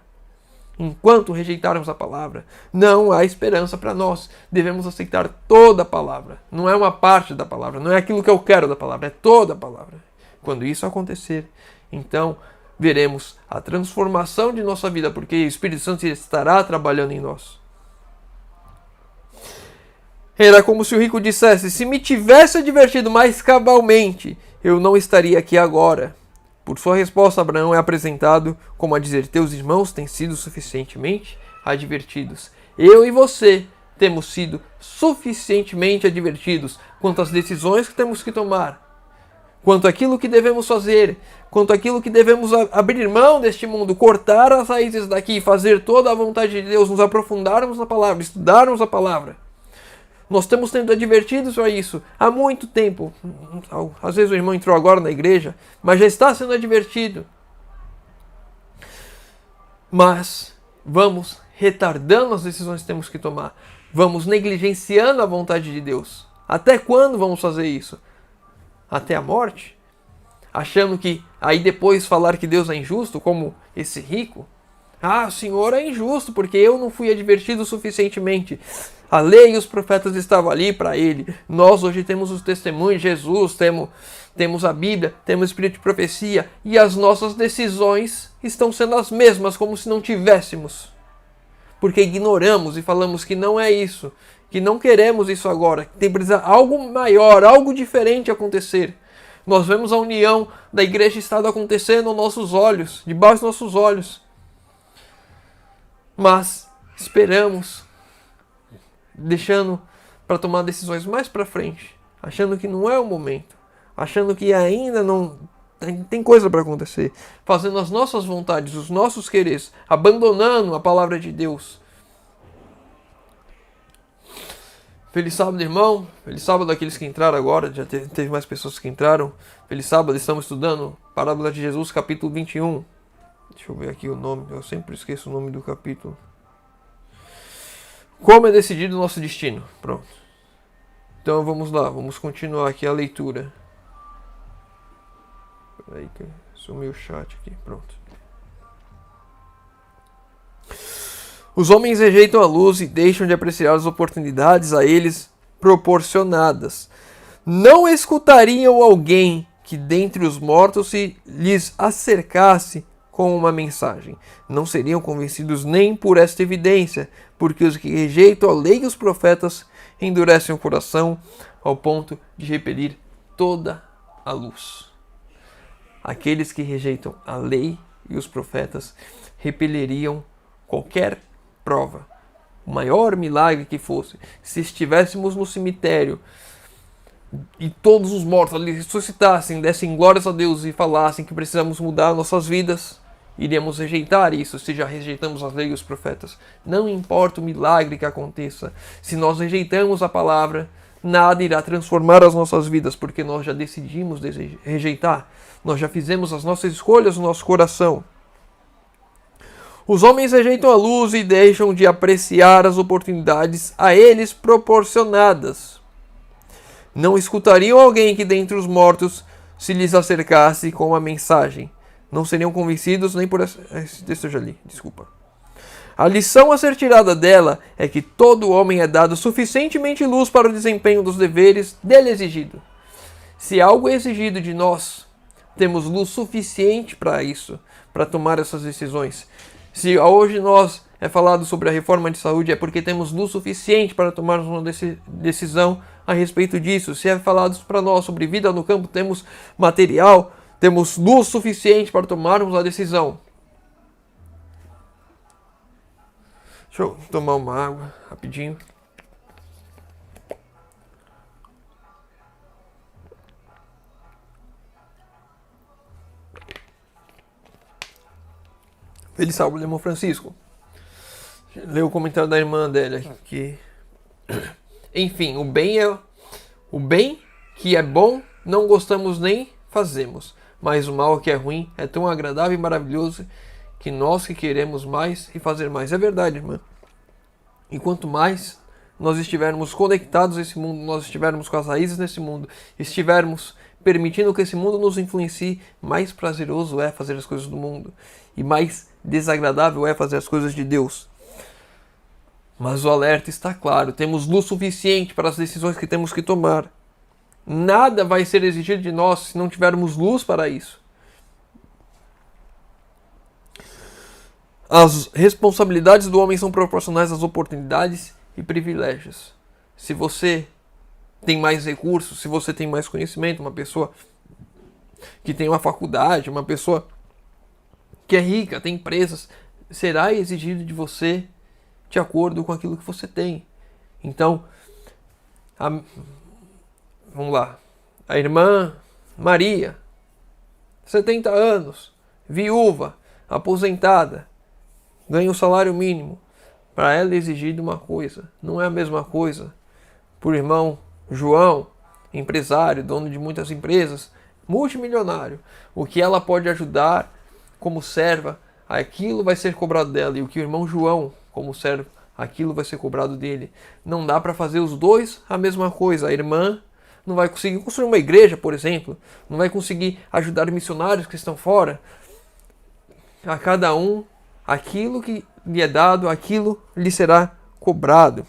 Enquanto rejeitarmos a palavra, não há esperança para nós. Devemos aceitar toda a palavra. Não é uma parte da palavra, não é aquilo que eu quero da palavra, é toda a palavra. Quando isso acontecer, então veremos a transformação de nossa vida, porque o Espírito Santo estará trabalhando em nós. Era como se o rico dissesse: se me tivesse advertido mais cabalmente, eu não estaria aqui agora. Por sua resposta, Abraão é apresentado como a dizer: teus irmãos têm sido suficientemente advertidos. Eu e você temos sido suficientemente advertidos quanto às decisões que temos que tomar, quanto àquilo que devemos fazer, quanto àquilo que devemos abrir mão deste mundo, cortar as raízes daqui, fazer toda a vontade de Deus, nos aprofundarmos na palavra, estudarmos a palavra. Nós temos sido advertidos a isso há muito tempo. Às vezes o irmão entrou agora na igreja, mas já está sendo advertido. Mas vamos retardando as decisões que temos que tomar. Vamos negligenciando a vontade de Deus. Até quando vamos fazer isso? Até a morte? Achando que aí depois falar que Deus é injusto, como esse rico? O Senhor é injusto porque eu não fui advertido suficientemente. A lei e os profetas estavam ali para ele. Nós hoje temos os testemunhos de Jesus, temos a Bíblia, temos o Espírito de profecia, e as nossas decisões estão sendo as mesmas, como se não tivéssemos. Porque ignoramos e falamos que não é isso, que não queremos isso agora, que tem que precisar algo maior, algo diferente acontecer. Nós vemos a união da igreja e Estado acontecendo aos nossos olhos, debaixo dos nossos olhos. Mas esperamos, deixando para tomar decisões mais para frente, achando que não é o momento, achando que ainda não tem coisa para acontecer, fazendo as nossas vontades, os nossos quereres, abandonando a palavra de Deus. Feliz sábado, irmão. Feliz sábado àqueles que entraram agora, já teve mais pessoas que entraram. Feliz sábado, estamos estudando Parábola de Jesus, capítulo 21. Deixa eu ver aqui o nome, eu sempre esqueço o nome do capítulo. Como é decidido o nosso destino. Pronto. Então vamos lá, vamos continuar aqui a leitura. Peraí que sumiu o chat aqui, pronto. Os homens rejeitam a luz e deixam de apreciar as oportunidades a eles proporcionadas. Não escutariam alguém que dentre os mortos se lhes acercasse com uma mensagem. Não seriam convencidos nem por esta evidência, porque os que rejeitam a lei e os profetas endurecem o coração ao ponto de repelir toda a luz. Aqueles que rejeitam a lei e os profetas repeliriam qualquer prova, o maior milagre que fosse. Se estivéssemos no cemitério e todos os mortos ali ressuscitassem, dessem glórias a Deus e falassem que precisamos mudar nossas vidas, iríamos rejeitar isso se já rejeitamos as leis e os profetas. Não importa o milagre que aconteça, se nós rejeitamos a palavra, nada irá transformar as nossas vidas, porque nós já decidimos rejeitar, nós já fizemos as nossas escolhas no nosso coração. Os homens rejeitam a luz e deixam de apreciar as oportunidades a eles proporcionadas. Não escutariam alguém que dentre os mortos se lhes acercasse com uma mensagem. Não seriam convencidos nem por esse texto eu já li, desculpa. A lição a ser tirada dela é que todo homem é dado suficientemente luz para o desempenho dos deveres dele exigido. Se algo é exigido de nós, temos luz suficiente para isso, para tomar essas decisões. Se hoje nós é falado sobre a reforma de saúde, é porque temos luz suficiente para tomarmos uma decisão a respeito disso. Se é falado para nós sobre vida no campo, temos material, temos luz suficiente para tomarmos a decisão. Deixa eu tomar uma água rapidinho. Feliz sábado, irmão Francisco. Leu o comentário da irmã dele aqui. Enfim, o bem que é bom não gostamos nem fazemos, mas o mal que é ruim é tão agradável e maravilhoso que nós que queremos mais e fazer mais. É verdade, irmã. E quanto mais nós estivermos conectados a esse mundo, nós estivermos com as raízes nesse mundo, estivermos permitindo que esse mundo nos influencie, mais prazeroso é fazer as coisas do mundo e mais desagradável é fazer as coisas de Deus. Mas o alerta está claro, temos luz suficiente para as decisões que temos que tomar. Nada vai ser exigido de nós se não tivermos luz para isso. As responsabilidades do homem são proporcionais às oportunidades e privilégios. Se você tem mais recursos, se você tem mais conhecimento, uma pessoa que tem uma faculdade, uma pessoa que é rica, tem empresas, será exigido de você de acordo com aquilo que você tem. Então, vamos lá. A irmã Maria, 70 anos, viúva, aposentada, ganha o salário mínimo. Para ela é exigido uma coisa. Não é a mesma coisa para o irmão João, empresário, dono de muitas empresas, multimilionário. O que ela pode ajudar como serva, aquilo vai ser cobrado dela. E o que o irmão João, como servo, aquilo vai ser cobrado dele. Não dá para fazer os dois a mesma coisa. A irmã não vai conseguir construir uma igreja, por exemplo. Não vai conseguir ajudar missionários que estão fora. A cada um, aquilo que lhe é dado, aquilo lhe será cobrado.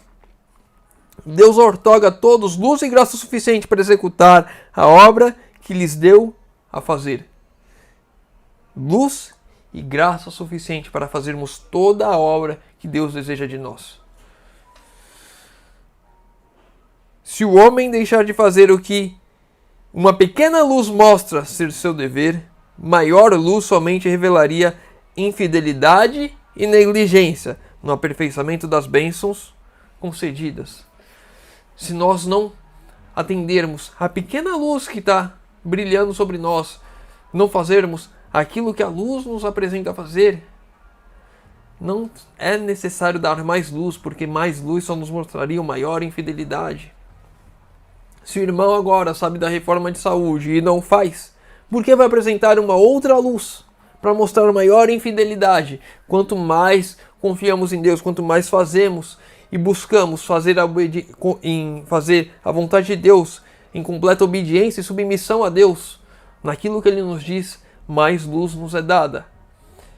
Deus outorga a todos luz e graça suficiente para executar a obra que lhes deu a fazer. Luz e graça suficiente para fazermos toda a obra que Deus deseja de nós. Se o homem deixar de fazer o que uma pequena luz mostra ser seu dever, maior luz somente revelaria infidelidade e negligência no aperfeiçoamento das bênçãos concedidas. Se nós não atendermos a pequena luz que está brilhando sobre nós, não fazermos aquilo que a luz nos apresenta a fazer, não é necessário dar mais luz, porque mais luz só nos mostraria maior infidelidade. Se o irmão agora sabe da reforma de saúde e não faz, por que vai apresentar uma outra luz para mostrar maior infidelidade? Quanto mais confiamos em Deus, quanto mais fazemos e buscamos fazer a vontade de Deus em completa obediência e submissão a Deus, naquilo que Ele nos diz, mais luz nos é dada.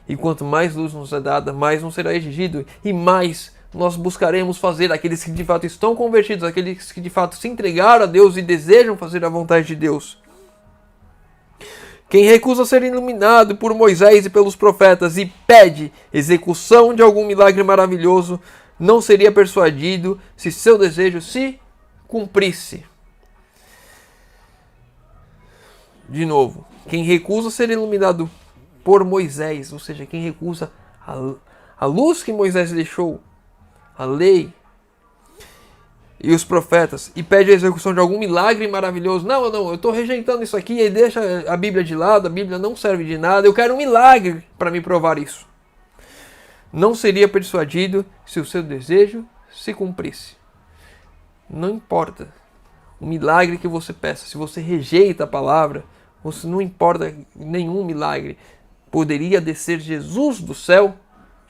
E quanto mais luz nos é dada, mais nos será exigido e mais nós buscaremos fazer. Aqueles que de fato estão convertidos, aqueles que de fato se entregaram a Deus e desejam fazer a vontade de Deus. Quem recusa ser iluminado por Moisés e pelos profetas e pede execução de algum milagre maravilhoso, não seria persuadido se seu desejo se cumprisse. De novo, quem recusa ser iluminado por Moisés, ou seja, quem recusa a luz que Moisés deixou, a lei e os profetas, e pede a execução de algum milagre maravilhoso. Não, eu estou rejeitando isso aqui e deixa a Bíblia de lado, a Bíblia não serve de nada, eu quero um milagre para me provar isso. Não seria persuadido se o seu desejo se cumprisse. Não importa o milagre que você peça, se você rejeita a palavra, não importa nenhum milagre. Poderia descer Jesus do céu?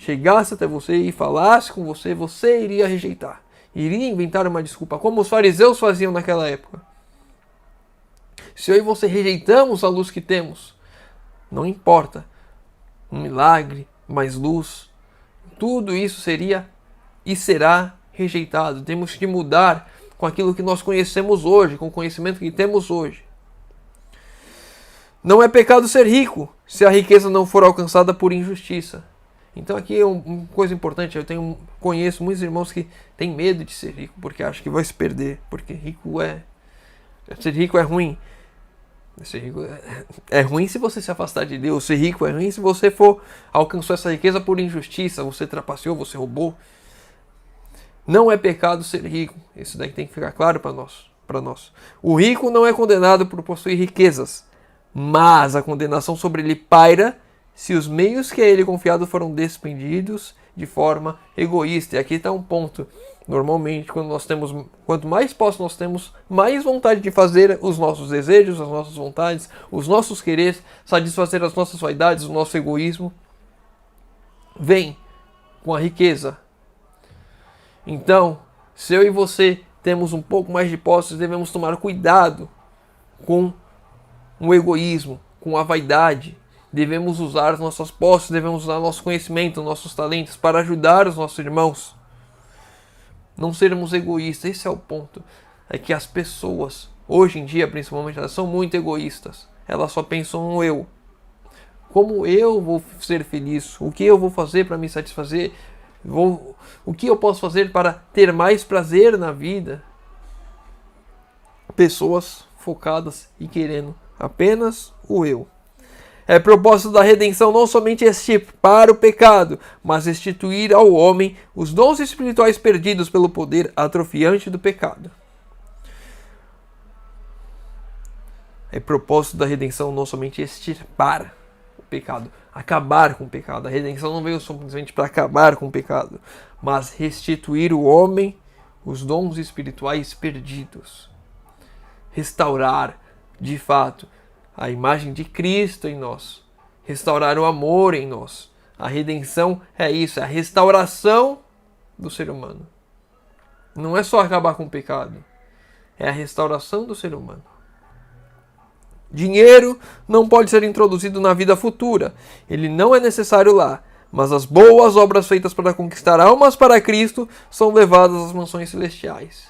chegasse até você e falasse com você, você iria rejeitar. Iria inventar uma desculpa, como os fariseus faziam naquela época. Se eu e você rejeitamos a luz que temos, não importa, um milagre, mais luz, tudo isso seria e será rejeitado. Temos que mudar com aquilo que nós conhecemos hoje, com o conhecimento que temos hoje. Não é pecado ser rico, se a riqueza não for alcançada por injustiça. Então aqui é uma coisa importante, conheço muitos irmãos que têm medo de ser rico, porque acham que vai se perder, porque ser rico é ruim. Ser rico é ruim se você se afastar de Deus, ser rico é ruim se você alcançou essa riqueza por injustiça, você trapaceou, você roubou. Não é pecado ser rico, isso daí tem que ficar claro para nós. O rico não é condenado por possuir riquezas, mas a condenação sobre ele paira se os meios que a ele confiado foram despendidos de forma egoísta. E aqui está um ponto. Normalmente, quanto mais posse nós temos, mais vontade de fazer os nossos desejos, as nossas vontades, os nossos quereres, satisfazer as nossas vaidades, o nosso egoísmo, vem com a riqueza. Então, se eu e você temos um pouco mais de posses, devemos tomar cuidado com o egoísmo, com a vaidade. Devemos usar as nossas posses, devemos usar nosso conhecimento, nossos talentos para ajudar os nossos irmãos. Não sermos egoístas, esse é o ponto. É que as pessoas, hoje em dia principalmente, elas são muito egoístas. Elas só pensam no eu. Como eu vou ser feliz? O que eu vou fazer para me satisfazer? O que eu posso fazer para ter mais prazer na vida? Pessoas focadas e querendo apenas o eu. É propósito da redenção não somente extirpar o pecado, mas restituir ao homem os dons espirituais perdidos pelo poder atrofiante do pecado. É propósito da redenção não somente extirpar o pecado, acabar com o pecado. A redenção não veio simplesmente para acabar com o pecado, mas restituir o homem os dons espirituais perdidos. Restaurar, de fato, a imagem de Cristo em nós. Restaurar o amor em nós. A redenção é isso, é a restauração do ser humano. Não é só acabar com o pecado. É a restauração do ser humano. Dinheiro não pode ser introduzido na vida futura. Ele não é necessário lá. Mas as boas obras feitas para conquistar almas para Cristo são levadas às mansões celestiais.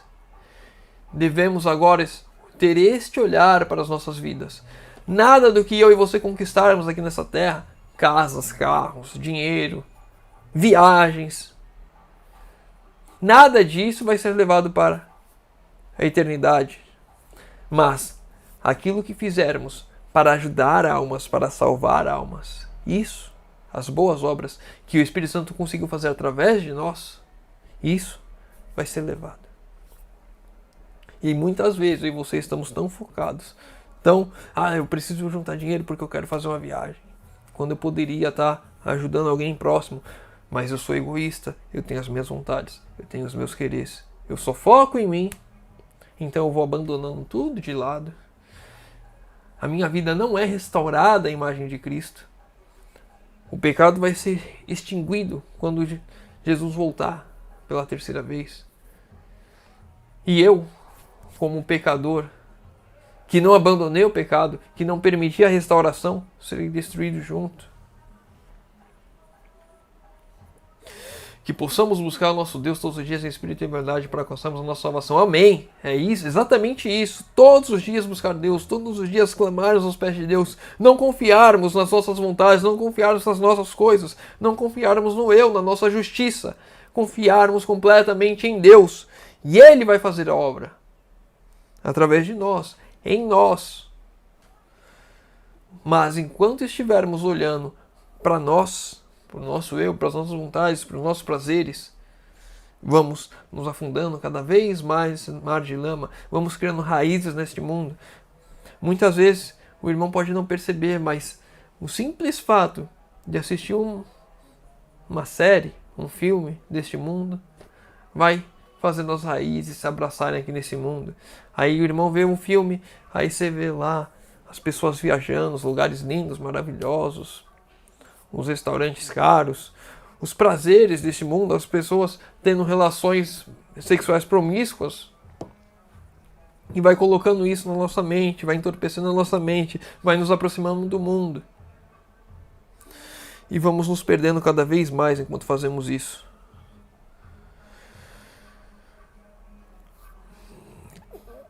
Devemos agora ter este olhar para as nossas vidas. Nada do que eu e você conquistarmos aqui nessa terra, casas, carros, dinheiro, viagens, nada disso vai ser levado para a eternidade. Mas aquilo que fizermos para ajudar almas, para salvar almas, isso, as boas obras que o Espírito Santo conseguiu fazer através de nós, isso vai ser levado. E muitas vezes eu e você estamos tão focados, eu preciso juntar dinheiro porque eu quero fazer uma viagem, quando eu poderia estar ajudando alguém próximo, mas eu sou egoísta, eu tenho as minhas vontades, eu tenho os meus quereres, eu só foco em mim, então eu vou abandonando tudo de lado. A minha vida não é restaurada à imagem de Cristo. O pecado vai ser extinguido quando Jesus voltar pela terceira vez. E eu, como pecador, que não abandonei o pecado, que não permiti a restauração, serei destruído junto. Que possamos buscar o nosso Deus todos os dias em espírito e verdade para alcançarmos a nossa salvação. Amém. É isso, exatamente isso. Todos os dias buscar Deus, todos os dias clamarmos aos pés de Deus. Não confiarmos nas nossas vontades, não confiarmos nas nossas coisas, não confiarmos no eu, na nossa justiça. Confiarmos completamente em Deus. E Ele vai fazer a obra. Através de nós, em nós. Mas enquanto estivermos olhando para nós, para o nosso eu, para as nossas vontades, para os nossos prazeres, vamos nos afundando cada vez mais no mar de lama, vamos criando raízes neste mundo. Muitas vezes o irmão pode não perceber, mas o simples fato de assistir uma série, um filme deste mundo, vai fazendo as raízes se abraçarem aqui nesse mundo. Aí o irmão vê um filme, aí você vê lá as pessoas viajando, os lugares lindos, maravilhosos, os restaurantes caros, os prazeres deste mundo, as pessoas tendo relações sexuais promíscuas, e vai colocando isso na nossa mente, vai entorpecendo a nossa mente, vai nos aproximando do mundo. E vamos nos perdendo cada vez mais enquanto fazemos isso.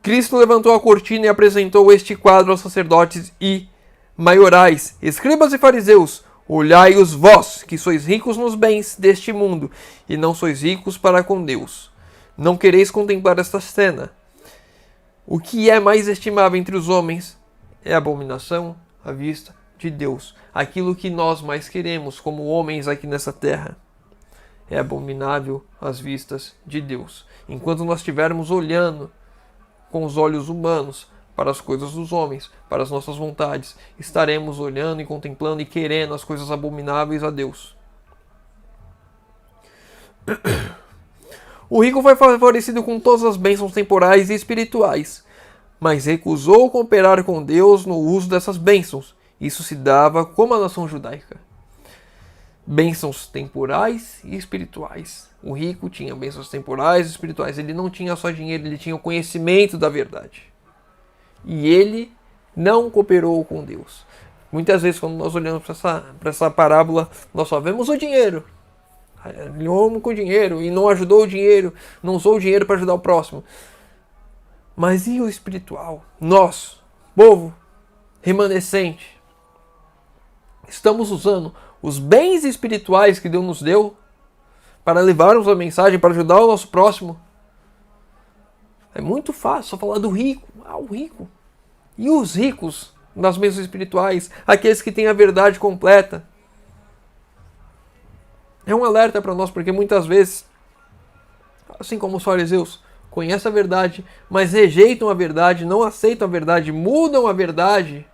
Cristo levantou a cortina e apresentou este quadro aos sacerdotes e maiorais: escribas e fariseus, olhai-os vós, que sois ricos nos bens deste mundo, e não sois ricos para com Deus. Não quereis contemplar esta cena. O que é mais estimável entre os homens é a abominação à vista de Deus. Aquilo que nós mais queremos como homens aqui nessa terra é abominável às vistas de Deus. Enquanto nós estivermos olhando com os olhos humanos para as coisas dos homens, para as nossas vontades, estaremos olhando e contemplando e querendo as coisas abomináveis a Deus. O rico foi favorecido com todas as bênçãos temporais e espirituais, mas recusou cooperar com Deus no uso dessas bênçãos. Isso se dava como a nação judaica. Bênçãos temporais e espirituais. O rico tinha bênçãos temporais e espirituais. Ele não tinha só dinheiro, ele tinha o conhecimento da verdade. E ele não cooperou com Deus. Muitas vezes, quando nós olhamos para essa parábola, nós só vemos o dinheiro. Ele ama com o dinheiro e não ajudou o dinheiro, não usou o dinheiro para ajudar o próximo. Mas e o espiritual? Nós, povo remanescente, estamos usando os bens espirituais que Deus nos deu para levarmos a mensagem, para ajudar o nosso próximo? É muito fácil só falar do rico. O rico. E os ricos nas bênçãos espirituais? Aqueles que têm a verdade completa. É um alerta para nós, porque muitas vezes, assim como os fariseus, conhecem a verdade, mas rejeitam a verdade, não aceitam a verdade, mudam a verdade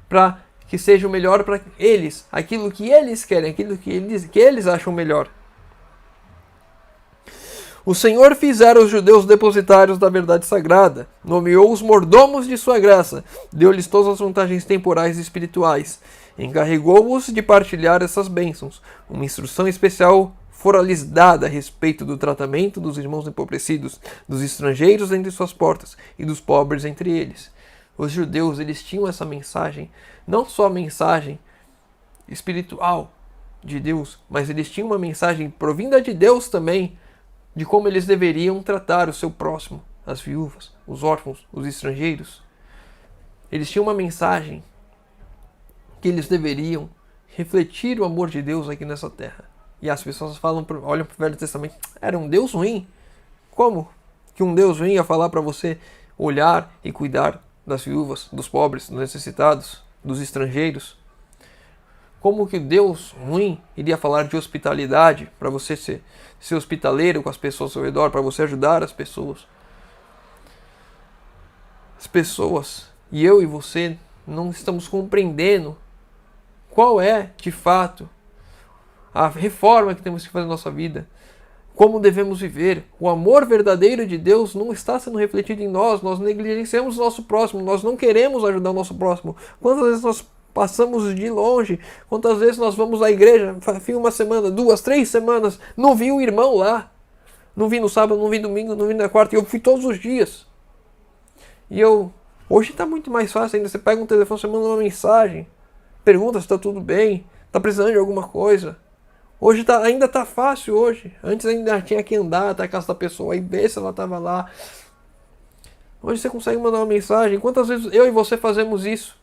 para que seja o melhor para eles, aquilo que eles querem, aquilo que eles acham melhor. O Senhor fizera os judeus depositários da verdade sagrada, nomeou os mordomos de sua graça, deu-lhes todas as vantagens temporais e espirituais, encarregou-os de partilhar essas bênçãos. Uma instrução especial fora-lhes dada a respeito do tratamento dos irmãos empobrecidos, dos estrangeiros entre suas portas e dos pobres entre eles. Os judeus, eles tinham essa mensagem, não só a mensagem espiritual de Deus, mas eles tinham uma mensagem provinda de Deus também, de como eles deveriam tratar o seu próximo, as viúvas, os órfãos, os estrangeiros. Eles tinham uma mensagem que eles deveriam refletir o amor de Deus aqui nessa terra. E as pessoas olham para o Velho Testamento, era um Deus ruim. Como que um Deus ruim ia falar para você olhar e cuidar das viúvas, dos pobres, dos necessitados, dos estrangeiros? Como que Deus ruim iria falar de hospitalidade, para você ser hospitaleiro com as pessoas ao seu redor, para você ajudar as pessoas? As pessoas, e eu e você, não estamos compreendendo qual é, de fato, a reforma que temos que fazer na nossa vida. Como devemos viver. O amor verdadeiro de Deus não está sendo refletido em nós. Nós negligenciamos o nosso próximo. Nós não queremos ajudar o nosso próximo. Quantas vezes nós passamos de longe? Quantas vezes nós vamos à igreja? Fui uma semana, 2, 3 semanas. Não vi o irmão lá. Não vi no sábado, não vi domingo, não vi na quarta. E eu fui todos os dias. E hoje está muito mais fácil ainda. Você pega um telefone, você manda uma mensagem. Pergunta se está tudo bem. Está precisando de alguma coisa. Hoje ainda tá fácil hoje. Antes ainda tinha que andar até a casa da pessoa e ver se ela estava lá. Hoje você consegue mandar uma mensagem. Quantas vezes eu e você fazemos isso?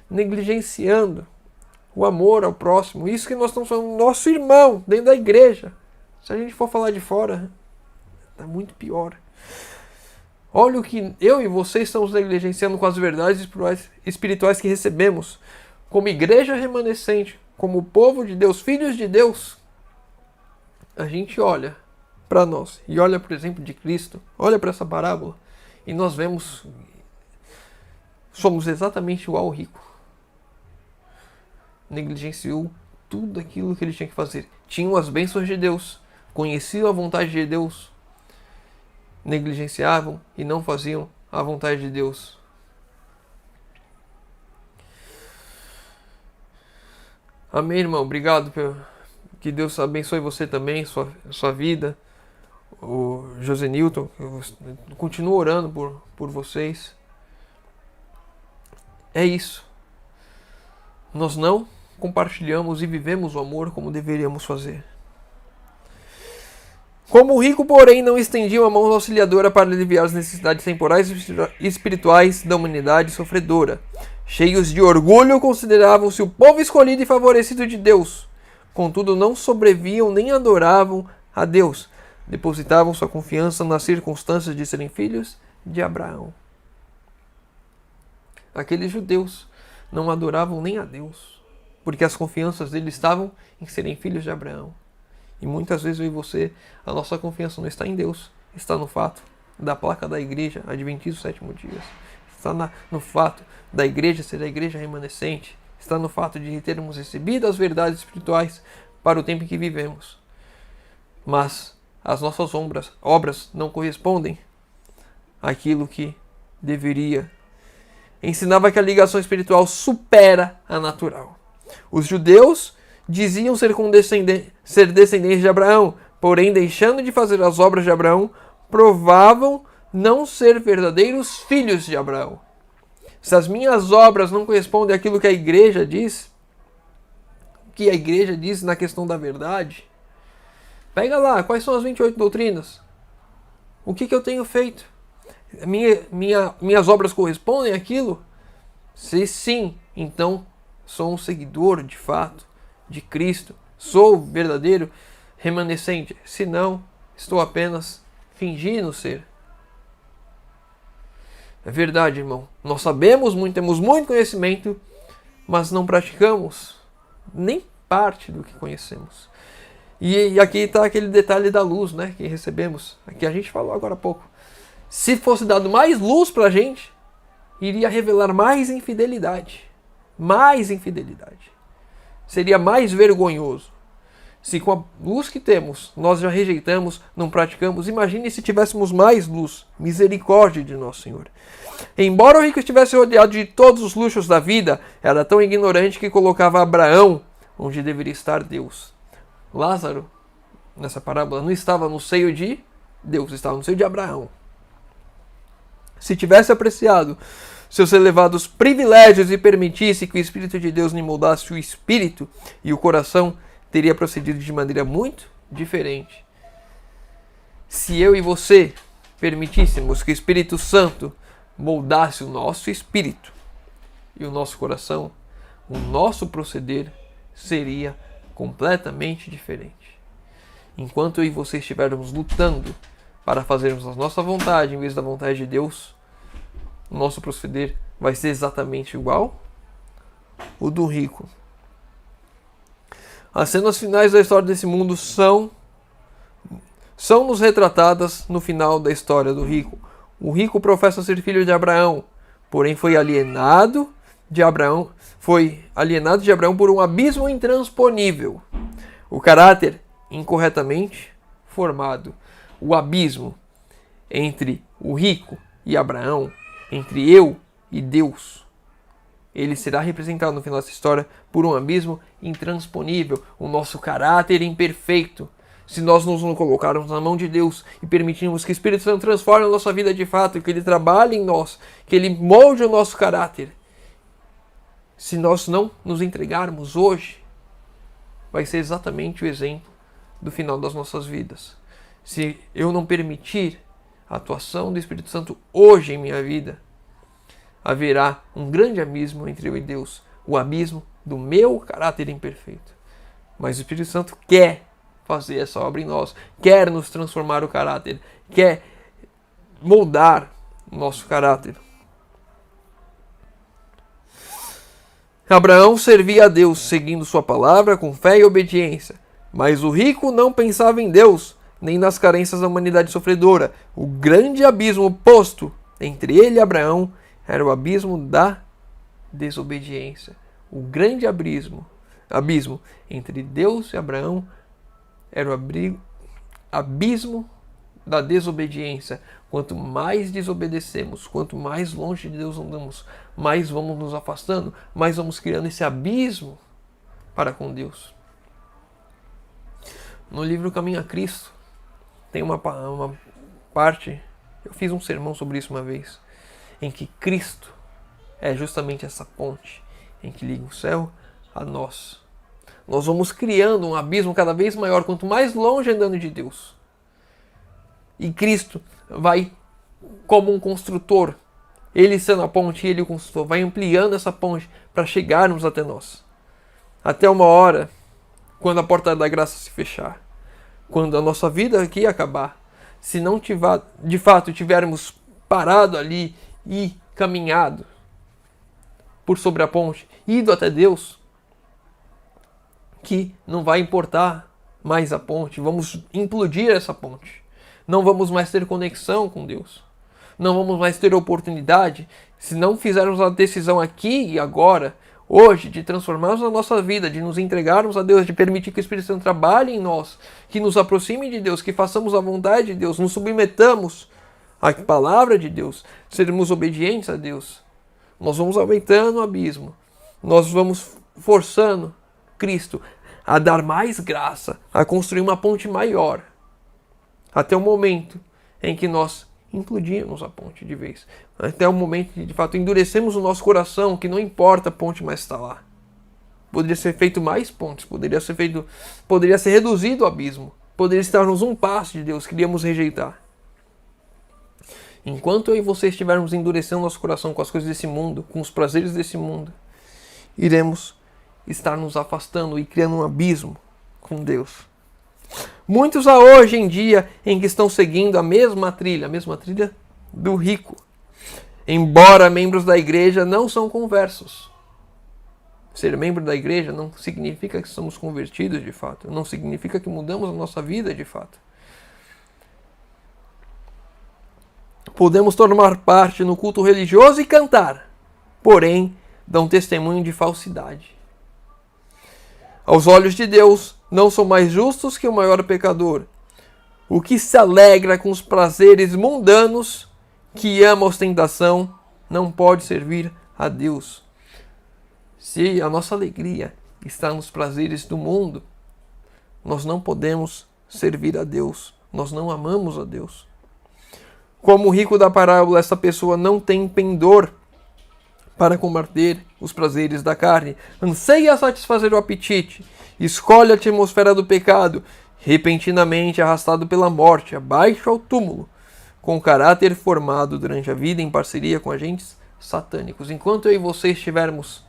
Negligenciando o amor ao próximo. Isso que nós estamos falando, nosso irmão, dentro da igreja. Se a gente for falar de fora, tá muito pior. Olha o que eu e você estamos negligenciando com as verdades espirituais que recebemos. Como igreja remanescente, como povo de Deus, filhos de Deus, a gente olha para nós e olha para o exemplo de Cristo, olha para essa parábola e nós vemos, somos exatamente igual ao rico. Negligenciou tudo aquilo que ele tinha que fazer. Tinham as bênçãos de Deus, conheciam a vontade de Deus, negligenciavam e não faziam a vontade de Deus. Amém, irmão. Obrigado Que Deus abençoe você também, sua vida. O José Newton, eu continuo orando por vocês. É isso. Nós não compartilhamos e vivemos o amor como deveríamos fazer. Como o rico, porém, não estendia uma mão auxiliadora para aliviar as necessidades temporais e espirituais da humanidade sofredora. Cheios de orgulho, consideravam-se o povo escolhido e favorecido de Deus. Contudo, não sobreviam nem adoravam a Deus. Depositavam sua confiança nas circunstâncias de serem filhos de Abraão. Aqueles judeus não adoravam nem a Deus, porque as confianças deles estavam em serem filhos de Abraão. E muitas vezes eu e você, a nossa confiança não está em Deus, está no fato da placa da igreja Adventista do Sétimo Dia. Está no fato da igreja ser a igreja remanescente. Está no fato de termos recebido as verdades espirituais para o tempo em que vivemos. Mas as nossas obras não correspondem àquilo que deveria. Ensinava que a ligação espiritual supera a natural. Os judeus diziam ser descendentes de Abraão, porém, deixando de fazer as obras de Abraão, provavam não ser verdadeiros filhos de Abraão. Se as minhas obras não correspondem àquilo que a igreja diz, na questão da verdade, pega lá, quais são as 28 doutrinas? O que eu tenho feito? Minhas obras correspondem àquilo? Se sim, então sou um seguidor de fato de Cristo, sou verdadeiro remanescente. Se não, estou apenas fingindo ser. É verdade, irmão. Nós sabemos muito, temos muito conhecimento, mas não praticamos nem parte do que conhecemos. E aqui está aquele detalhe da luz, né, que recebemos. Aqui a gente falou agora há pouco. Se fosse dado mais luz para a gente, iria revelar mais infidelidade. Mais infidelidade. Seria mais vergonhoso. Se com a luz que temos, nós já rejeitamos, não praticamos, imagine se tivéssemos mais luz. Misericórdia de nosso Senhor. Embora o rico estivesse rodeado de todos os luxos da vida, era tão ignorante que colocava Abraão onde deveria estar Deus. Lázaro, nessa parábola, não estava no seio de Deus, estava no seio de Abraão. Se tivesse apreciado seus elevados privilégios e permitisse que o Espírito de Deus lhe moldasse o espírito e o coração, teria procedido de maneira muito diferente. Se eu e você permitíssemos que o Espírito Santo moldasse o nosso espírito e o nosso coração, o nosso proceder seria completamente diferente. Enquanto eu e você estivermos lutando para fazermos a nossa vontade em vez da vontade de Deus, o nosso proceder vai ser exatamente igual o do rico. As cenas finais da história desse mundo são-nos retratadas no final da história do rico. O rico professa ser filho de Abraão, porém foi alienado de Abraão por um abismo intransponível. O caráter incorretamente formado. O abismo entre o rico e Abraão, entre eu e Deus, ele será representado no final dessa história por um abismo intransponível, o nosso caráter imperfeito. Se nós nos colocarmos na mão de Deus e permitirmos que o Espírito Santo transforme a nossa vida de fato, que Ele trabalhe em nós, que Ele molde o nosso caráter, se nós não nos entregarmos hoje, vai ser exatamente o exemplo do final das nossas vidas. Se eu não permitir a atuação do Espírito Santo hoje em minha vida, haverá um grande abismo entre eu e Deus, o abismo do meu caráter imperfeito. Mas o Espírito Santo quer fazer essa obra em nós, quer nos transformar o caráter, quer moldar o nosso caráter. Abraão servia a Deus, seguindo sua palavra com fé e obediência, mas o rico não pensava em Deus, nem nas carências da humanidade sofredora. O grande abismo posto entre ele e Abraão era o abismo da desobediência. O grande abismo entre Deus e Abraão era o abismo da desobediência. Quanto mais desobedecemos, quanto mais longe de Deus andamos, mais vamos nos afastando, mais vamos criando esse abismo para com Deus. No livro Caminho a Cristo, tem uma parte, eu fiz um sermão sobre isso uma vez, em que Cristo é justamente essa ponte em que liga o céu a nós. Nós vamos criando um abismo cada vez maior, quanto mais longe andando de Deus. E Cristo vai, como um construtor, Ele sendo a ponte, Ele o construtor, vai ampliando essa ponte para chegarmos até nós. Até uma hora, quando a porta da graça se fechar, quando a nossa vida aqui acabar, se não tiver, de fato tivermos parado ali e caminhado por sobre a ponte, ido até Deus, que não vai importar mais a ponte, vamos implodir essa ponte. Não vamos mais ter conexão com Deus. Não vamos mais ter oportunidade, se não fizermos a decisão aqui e agora, hoje, de transformarmos a nossa vida, de nos entregarmos a Deus, de permitir que o Espírito Santo trabalhe em nós, que nos aproxime de Deus, que façamos a vontade de Deus, nos submetamos à palavra de Deus, sermos obedientes a Deus. Nós vamos aumentando o abismo, nós vamos forçando Cristo a dar mais graça, a construir uma ponte maior, até o momento em que nós implodimos a ponte de vez, até o momento que de fato endurecemos o nosso coração, que não importa a ponte mais estar lá. Poderia ser feito mais pontes, poderia ser reduzido o abismo, poderia estarmos um passo de Deus, queríamos rejeitar. Enquanto eu e você estivermos endurecendo nosso coração com as coisas desse mundo, com os prazeres desse mundo, iremos estar nos afastando e criando um abismo com Deus. Muitos há hoje em dia em que estão seguindo a mesma trilha do rico, embora membros da igreja não são conversos. Ser membro da igreja não significa que somos convertidos de fato, não significa que mudamos a nossa vida de fato. Podemos tomar parte no culto religioso e cantar, porém dão testemunho de falsidade. Aos olhos de Deus, não são mais justos que o maior pecador. O que se alegra com os prazeres mundanos, que ama a ostentação, não pode servir a Deus. Se a nossa alegria está nos prazeres do mundo, nós não podemos servir a Deus. Nós não amamos a Deus. Como o rico da parábola, essa pessoa não tem pendor para combater os prazeres da carne. Anseia satisfazer o apetite. Escolhe a atmosfera do pecado, repentinamente arrastado pela morte, abaixo ao túmulo, com caráter formado durante a vida em parceria com agentes satânicos. Enquanto eu e você estivermos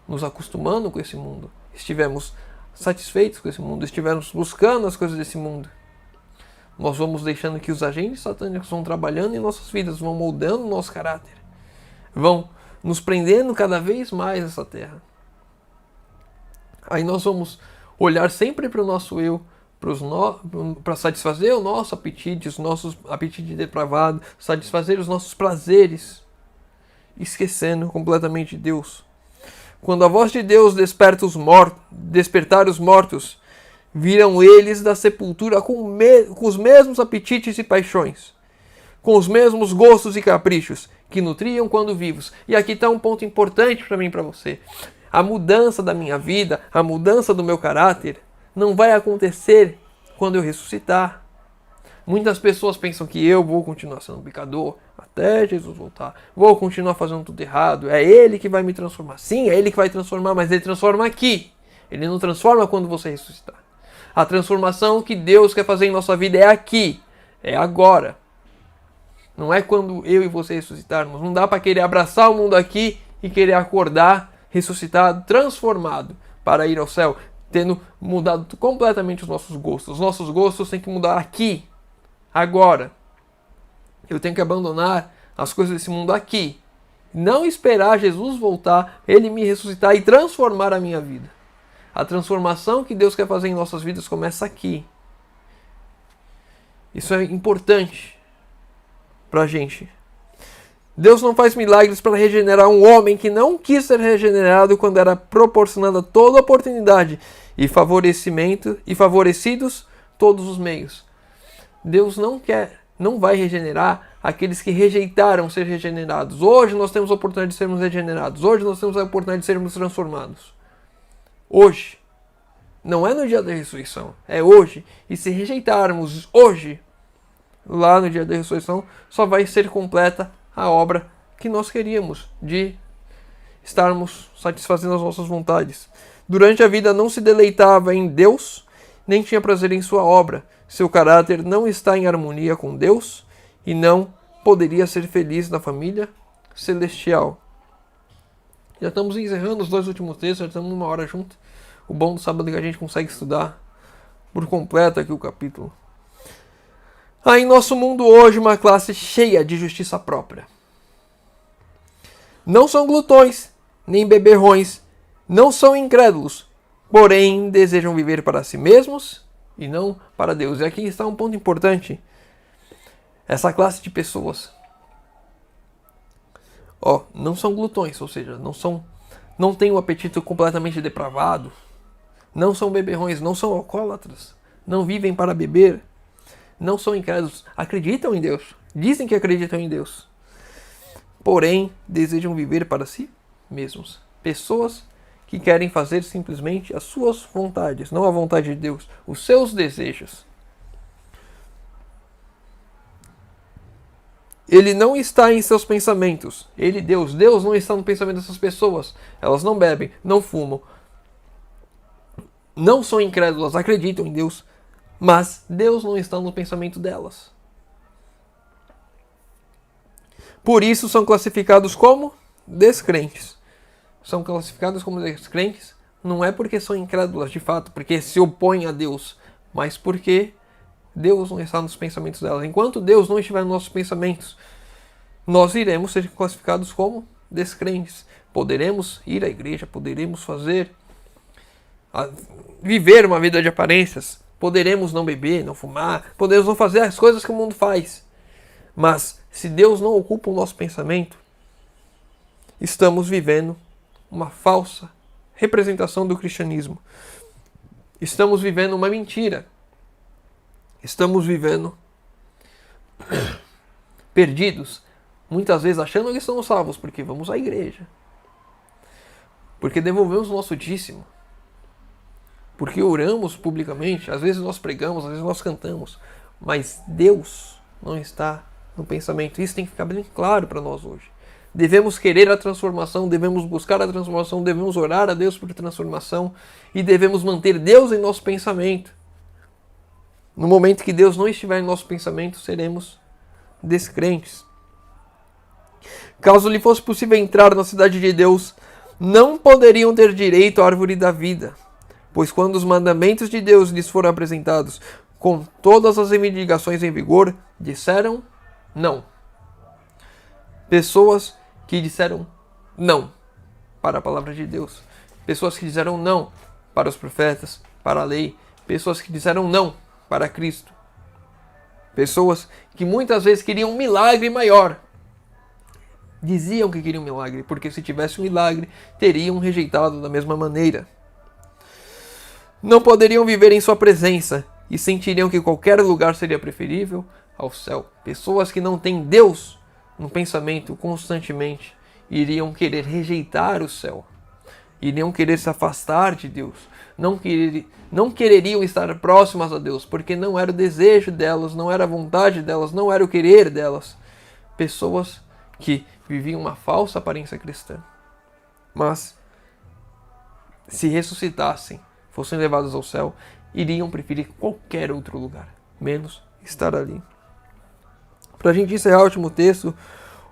nos acostumando com esse mundo, estivermos satisfeitos com esse mundo, estivermos buscando as coisas desse mundo, nós vamos deixando que os agentes satânicos vão trabalhando em nossas vidas, vão moldando o nosso caráter, vão nos prendendo cada vez mais nessa terra. Aí nós vamos olhar sempre para o nosso eu, para satisfazer o nosso apetite, os nossos apetites depravados, satisfazer os nossos prazeres, esquecendo completamente Deus. Quando a voz de Deus despertar os mortos, viram eles da sepultura com os mesmos apetites e paixões, com os mesmos gostos e caprichos que nutriam quando vivos. E aqui está um ponto importante para mim e para você. A mudança da minha vida, a mudança do meu caráter, não vai acontecer quando eu ressuscitar. Muitas pessoas pensam que eu vou continuar sendo um pecador até Jesus voltar. Vou continuar fazendo tudo errado. É Ele que vai me transformar. Sim, é Ele que vai transformar, mas Ele transforma aqui. Ele não transforma quando você ressuscitar. A transformação que Deus quer fazer em nossa vida é aqui, é agora. Não é quando eu e você ressuscitarmos. Não dá para querer abraçar o mundo aqui e querer acordar ressuscitado, transformado para ir ao céu, tendo mudado completamente os nossos gostos. Os nossos gostos têm que mudar aqui, agora. Eu tenho que abandonar as coisas desse mundo aqui. Não esperar Jesus voltar, Ele me ressuscitar e transformar a minha vida. A transformação que Deus quer fazer em nossas vidas começa aqui. Isso é importante para a gente. Deus não faz milagres para regenerar um homem que não quis ser regenerado quando era proporcionada toda a oportunidade e favorecidos todos os meios. Deus não vai regenerar aqueles que rejeitaram ser regenerados. Hoje nós temos a oportunidade de sermos regenerados. Hoje nós temos a oportunidade de sermos transformados. Hoje. Não é no dia da ressurreição, é hoje. E se rejeitarmos hoje, lá no dia da ressurreição, só vai ser completa a obra que nós queríamos, de estarmos satisfazendo as nossas vontades. Durante a vida não se deleitava em Deus, nem tinha prazer em sua obra. Seu caráter não está em harmonia com Deus e não poderia ser feliz na família celestial. Já estamos encerrando os 2 últimos textos, já estamos 1 hora junto. O bom do sábado é que a gente consegue estudar por completo aqui o capítulo. Há em nosso mundo hoje uma classe cheia de justiça própria. Não são glutões, nem beberrões, não são incrédulos, porém desejam viver para si mesmos e não para Deus. E aqui está um ponto importante. Essa classe de pessoas, não são glutões, ou seja, não têm o apetite completamente depravado, não são beberrões, não são alcoólatras, não vivem para beber, não são incrédulos, acreditam em Deus, dizem que acreditam em Deus, porém desejam viver para si mesmos. Pessoas que querem fazer simplesmente as suas vontades, não a vontade de Deus, os seus desejos. Ele não está em seus pensamentos. Deus não está no pensamento dessas pessoas. Elas não bebem, não fumam, não são incrédulas, acreditam em Deus, mas Deus não está no pensamento delas. Por isso são classificados como descrentes. São classificados como descrentes não é porque são incrédulas de fato, porque se opõem a Deus, mas porque Deus não está nos pensamentos delas. Enquanto Deus não estiver nos nossos pensamentos, nós iremos ser classificados como descrentes. Poderemos ir à igreja, poderemos viver uma vida de aparências, poderemos não beber, não fumar, podemos não fazer as coisas que o mundo faz. Mas se Deus não ocupa o nosso pensamento, estamos vivendo uma falsa representação do cristianismo. Estamos vivendo uma mentira. Estamos vivendo perdidos, muitas vezes achando que estamos salvos, porque vamos à igreja, porque devolvemos o nosso dízimo, porque oramos publicamente, às vezes nós pregamos, às vezes nós cantamos, mas Deus não está no pensamento. Isso tem que ficar bem claro para nós hoje. Devemos querer a transformação, devemos buscar a transformação, devemos orar a Deus por transformação e devemos manter Deus em nosso pensamento. No momento que Deus não estiver em nosso pensamento, seremos descrentes. Caso lhe fosse possível entrar na cidade de Deus, não poderiam ter direito à árvore da vida, pois quando os mandamentos de Deus lhes foram apresentados com todas as reivindicações em vigor, disseram não. Pessoas que disseram não para a palavra de Deus. Pessoas que disseram não para os profetas, para a lei. Pessoas que disseram não para Cristo. Pessoas que muitas vezes queriam um milagre maior. Diziam que queriam um milagre, porque se tivesse um milagre, teriam rejeitado da mesma maneira. Não poderiam viver em sua presença e sentiriam que qualquer lugar seria preferível ao céu. Pessoas que não têm Deus no pensamento constantemente iriam querer rejeitar o céu, iriam querer se afastar de Deus, não quereriam estar próximas a Deus, porque não era o desejo delas, não era a vontade delas, não era o querer delas. Pessoas que viviam uma falsa aparência cristã, mas se ressuscitassem, fossem levados ao céu, iriam preferir qualquer outro lugar, menos estar ali. Para a gente encerrar o último texto,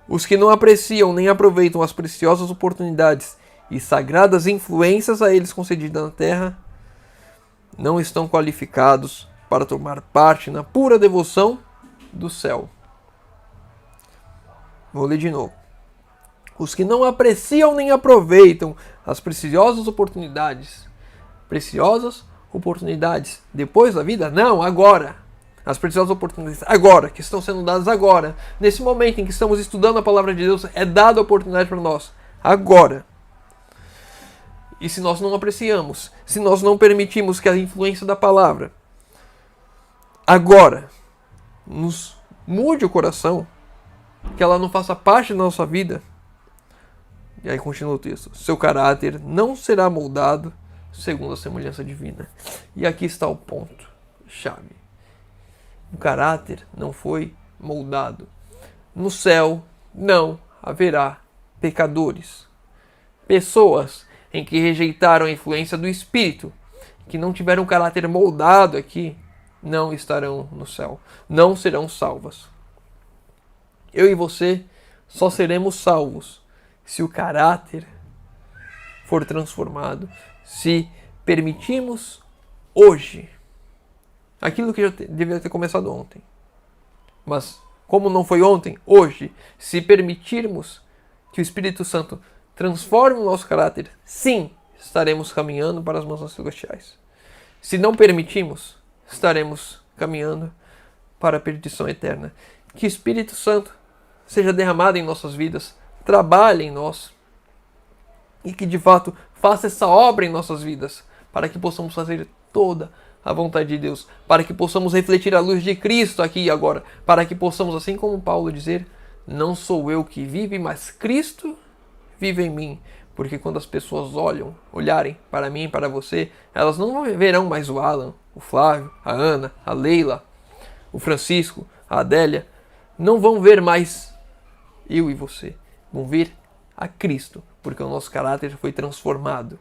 os que não apreciam nem aproveitam as preciosas oportunidades e sagradas influências a eles concedidas na terra, não estão qualificados para tomar parte na pura devoção do céu. Vou ler de novo. Os que não apreciam nem aproveitam as preciosas oportunidades depois da vida? Não, agora. As preciosas oportunidades agora, que estão sendo dadas agora, nesse momento em que estamos estudando a palavra de Deus, é dada a oportunidade para nós, agora. E se nós não apreciamos, se nós não permitimos que a influência da palavra agora nos mude o coração, que ela não faça parte da nossa vida, e aí continua o texto, seu caráter não será moldado segundo a semelhança divina. E aqui está o ponto-chave. O caráter não foi moldado. No céu não haverá pecadores. Pessoas em que rejeitaram a influência do Espírito, que não tiveram caráter moldado aqui, não estarão no céu, não serão salvas. Eu e você só seremos salvos se o caráter for transformado, se permitirmos hoje aquilo que já deveria ter começado ontem. Mas como não foi ontem, hoje, se permitirmos que o Espírito Santo transforme o nosso caráter, sim, estaremos caminhando para as mansões celestiais. Se não permitirmos, estaremos caminhando para a perdição eterna. Que o Espírito Santo seja derramado em nossas vidas, trabalhe em nós e que de fato faça essa obra em nossas vidas, para que possamos fazer toda a vontade de Deus, para que possamos refletir a luz de Cristo aqui e agora, para que possamos, assim como Paulo dizer, não sou eu que vive, mas Cristo vive em mim. Porque quando as pessoas olharem para mim e para você, elas não verão mais o Alan, o Flávio, a Ana, a Leila, o Francisco, a Adélia. Não vão ver mais eu e você. Vão ver a Cristo, porque o nosso caráter foi transformado.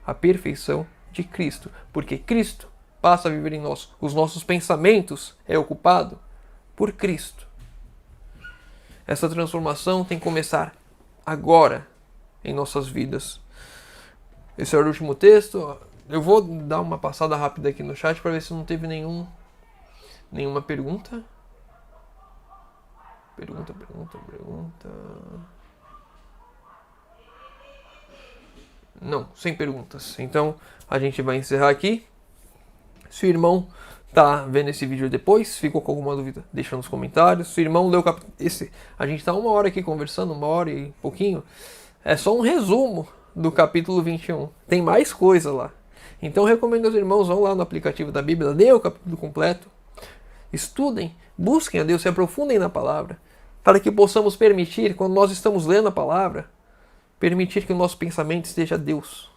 A perfeição de Cristo, porque Cristo passa a viver em nós. Os nossos pensamentos é ocupado por Cristo. Essa transformação tem que começar agora em nossas vidas. Esse é o último texto. Eu vou dar uma passada rápida aqui no chat para ver se não teve nenhuma pergunta. Pergunta. Não, sem perguntas. Então a gente vai encerrar aqui. Se o irmão tá vendo esse vídeo depois, ficou com alguma dúvida, deixa nos comentários. Se o irmão leu o capítulo... A gente tá 1 hora aqui conversando, 1 hora e pouquinho. É só um resumo do capítulo 21. Tem mais coisa lá. Então eu recomendo aos irmãos, vão lá no aplicativo da Bíblia, leiam o capítulo completo, estudem, busquem a Deus, se aprofundem na palavra, para que possamos permitir, quando nós estamos lendo a palavra, permitir que o nosso pensamento esteja Deus.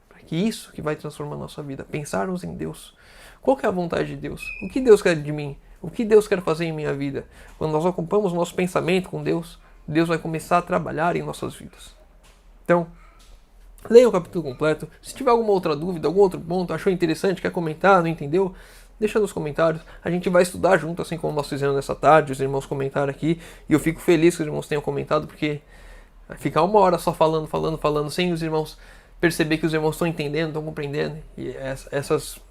Para que isso que vai transformar a nossa vida, pensarmos em Deus. Qual que é a vontade de Deus? O que Deus quer de mim? O que Deus quer fazer em minha vida? Quando nós ocupamos o nosso pensamento com Deus, Deus vai começar a trabalhar em nossas vidas. Então, leia o capítulo completo. Se tiver alguma outra dúvida, algum outro ponto, achou interessante, quer comentar, não entendeu, deixa nos comentários. A gente vai estudar junto, assim como nós fizemos nessa tarde, os irmãos comentaram aqui. E eu fico feliz que os irmãos tenham comentado, porque ficar 1 hora só falando, sem os irmãos perceber que os irmãos estão entendendo, estão compreendendo. E essas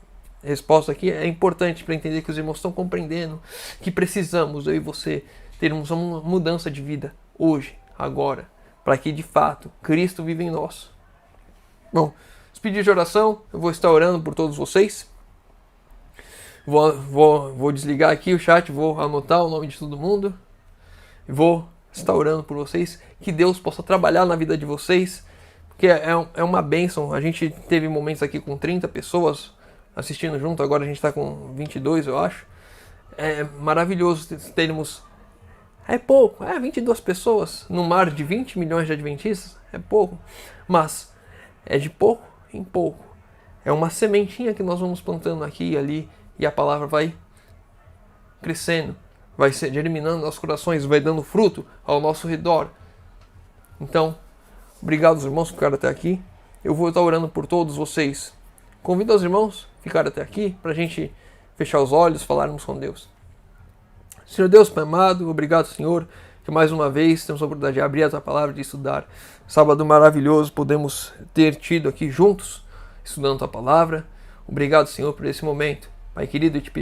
respostas aqui é importante para entender que os irmãos estão compreendendo, que precisamos, eu e você, termos uma mudança de vida hoje, agora, para que de fato Cristo viva em nós. Bom, os pedidos de oração, eu vou estar orando por todos vocês. Vou desligar aqui o chat, vou anotar o nome de todo mundo. Vou estar orando por vocês, que Deus possa trabalhar na vida de vocês, porque é uma bênção. A gente teve momentos aqui com 30 pessoas assistindo junto, agora a gente está com 22, eu acho. É maravilhoso termos... É pouco, 22 pessoas no mar de 20 milhões de adventistas, é pouco, mas é de pouco em pouco. É uma sementinha que nós vamos plantando aqui e ali, e a palavra vai crescendo, vai se germinando nos nossos corações, vai dando fruto ao nosso redor. Então, obrigado aos irmãos que ficaram até aqui. Eu vou estar orando por todos vocês. Convido os irmãos a ficarem até aqui, para a gente fechar os olhos, falarmos com Deus. Senhor Deus, Pai amado, obrigado, Senhor, que mais uma vez temos a oportunidade de abrir a Tua palavra, de estudar. Sábado maravilhoso, podemos ter tido aqui juntos, estudando a Tua palavra. Obrigado, Senhor, por esse momento. Pai querido, te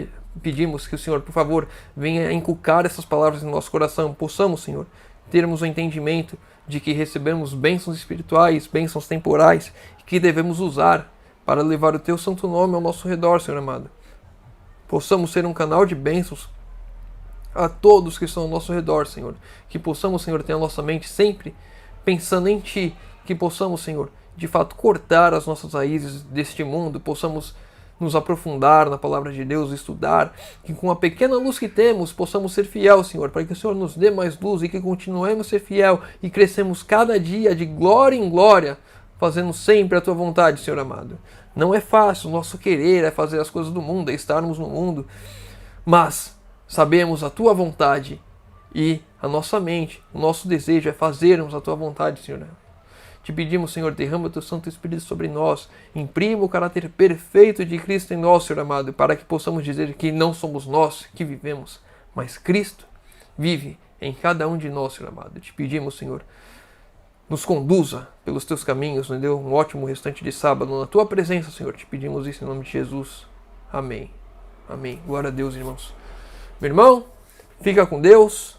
pedimos que o Senhor, por favor, venha inculcar essas palavras no nosso coração. Possamos, Senhor, termos o entendimento de que recebemos bênçãos espirituais, bênçãos temporais, que devemos usar para levar o Teu santo nome ao nosso redor, Senhor amado. Possamos ser um canal de bênçãos a todos que estão ao nosso redor, Senhor. Que possamos, Senhor, ter a nossa mente sempre pensando em Ti. Que possamos, Senhor, de fato cortar as nossas raízes deste mundo. Possamos nos aprofundar na palavra de Deus, estudar. Que com a pequena luz que temos, possamos ser fiel, Senhor. Para que o Senhor nos dê mais luz e que continuemos a ser fiel e crescemos cada dia de glória em glória, fazendo sempre a tua vontade, Senhor amado. Não é fácil, o nosso querer é fazer as coisas do mundo, é estarmos no mundo, mas sabemos a tua vontade e a nossa mente, o nosso desejo é fazermos a tua vontade, Senhor. Te pedimos, Senhor, derrama o teu Santo Espírito sobre nós, imprima o caráter perfeito de Cristo em nós, Senhor amado, para que possamos dizer que não somos nós que vivemos, mas Cristo vive em cada um de nós, Senhor amado. Te pedimos, Senhor, nos conduza pelos teus caminhos, nos dê um ótimo restante de sábado na tua presença, Senhor. Te pedimos isso em nome de Jesus. Amém. Amém. Glória a Deus, irmãos. Meu irmão, fica com Deus.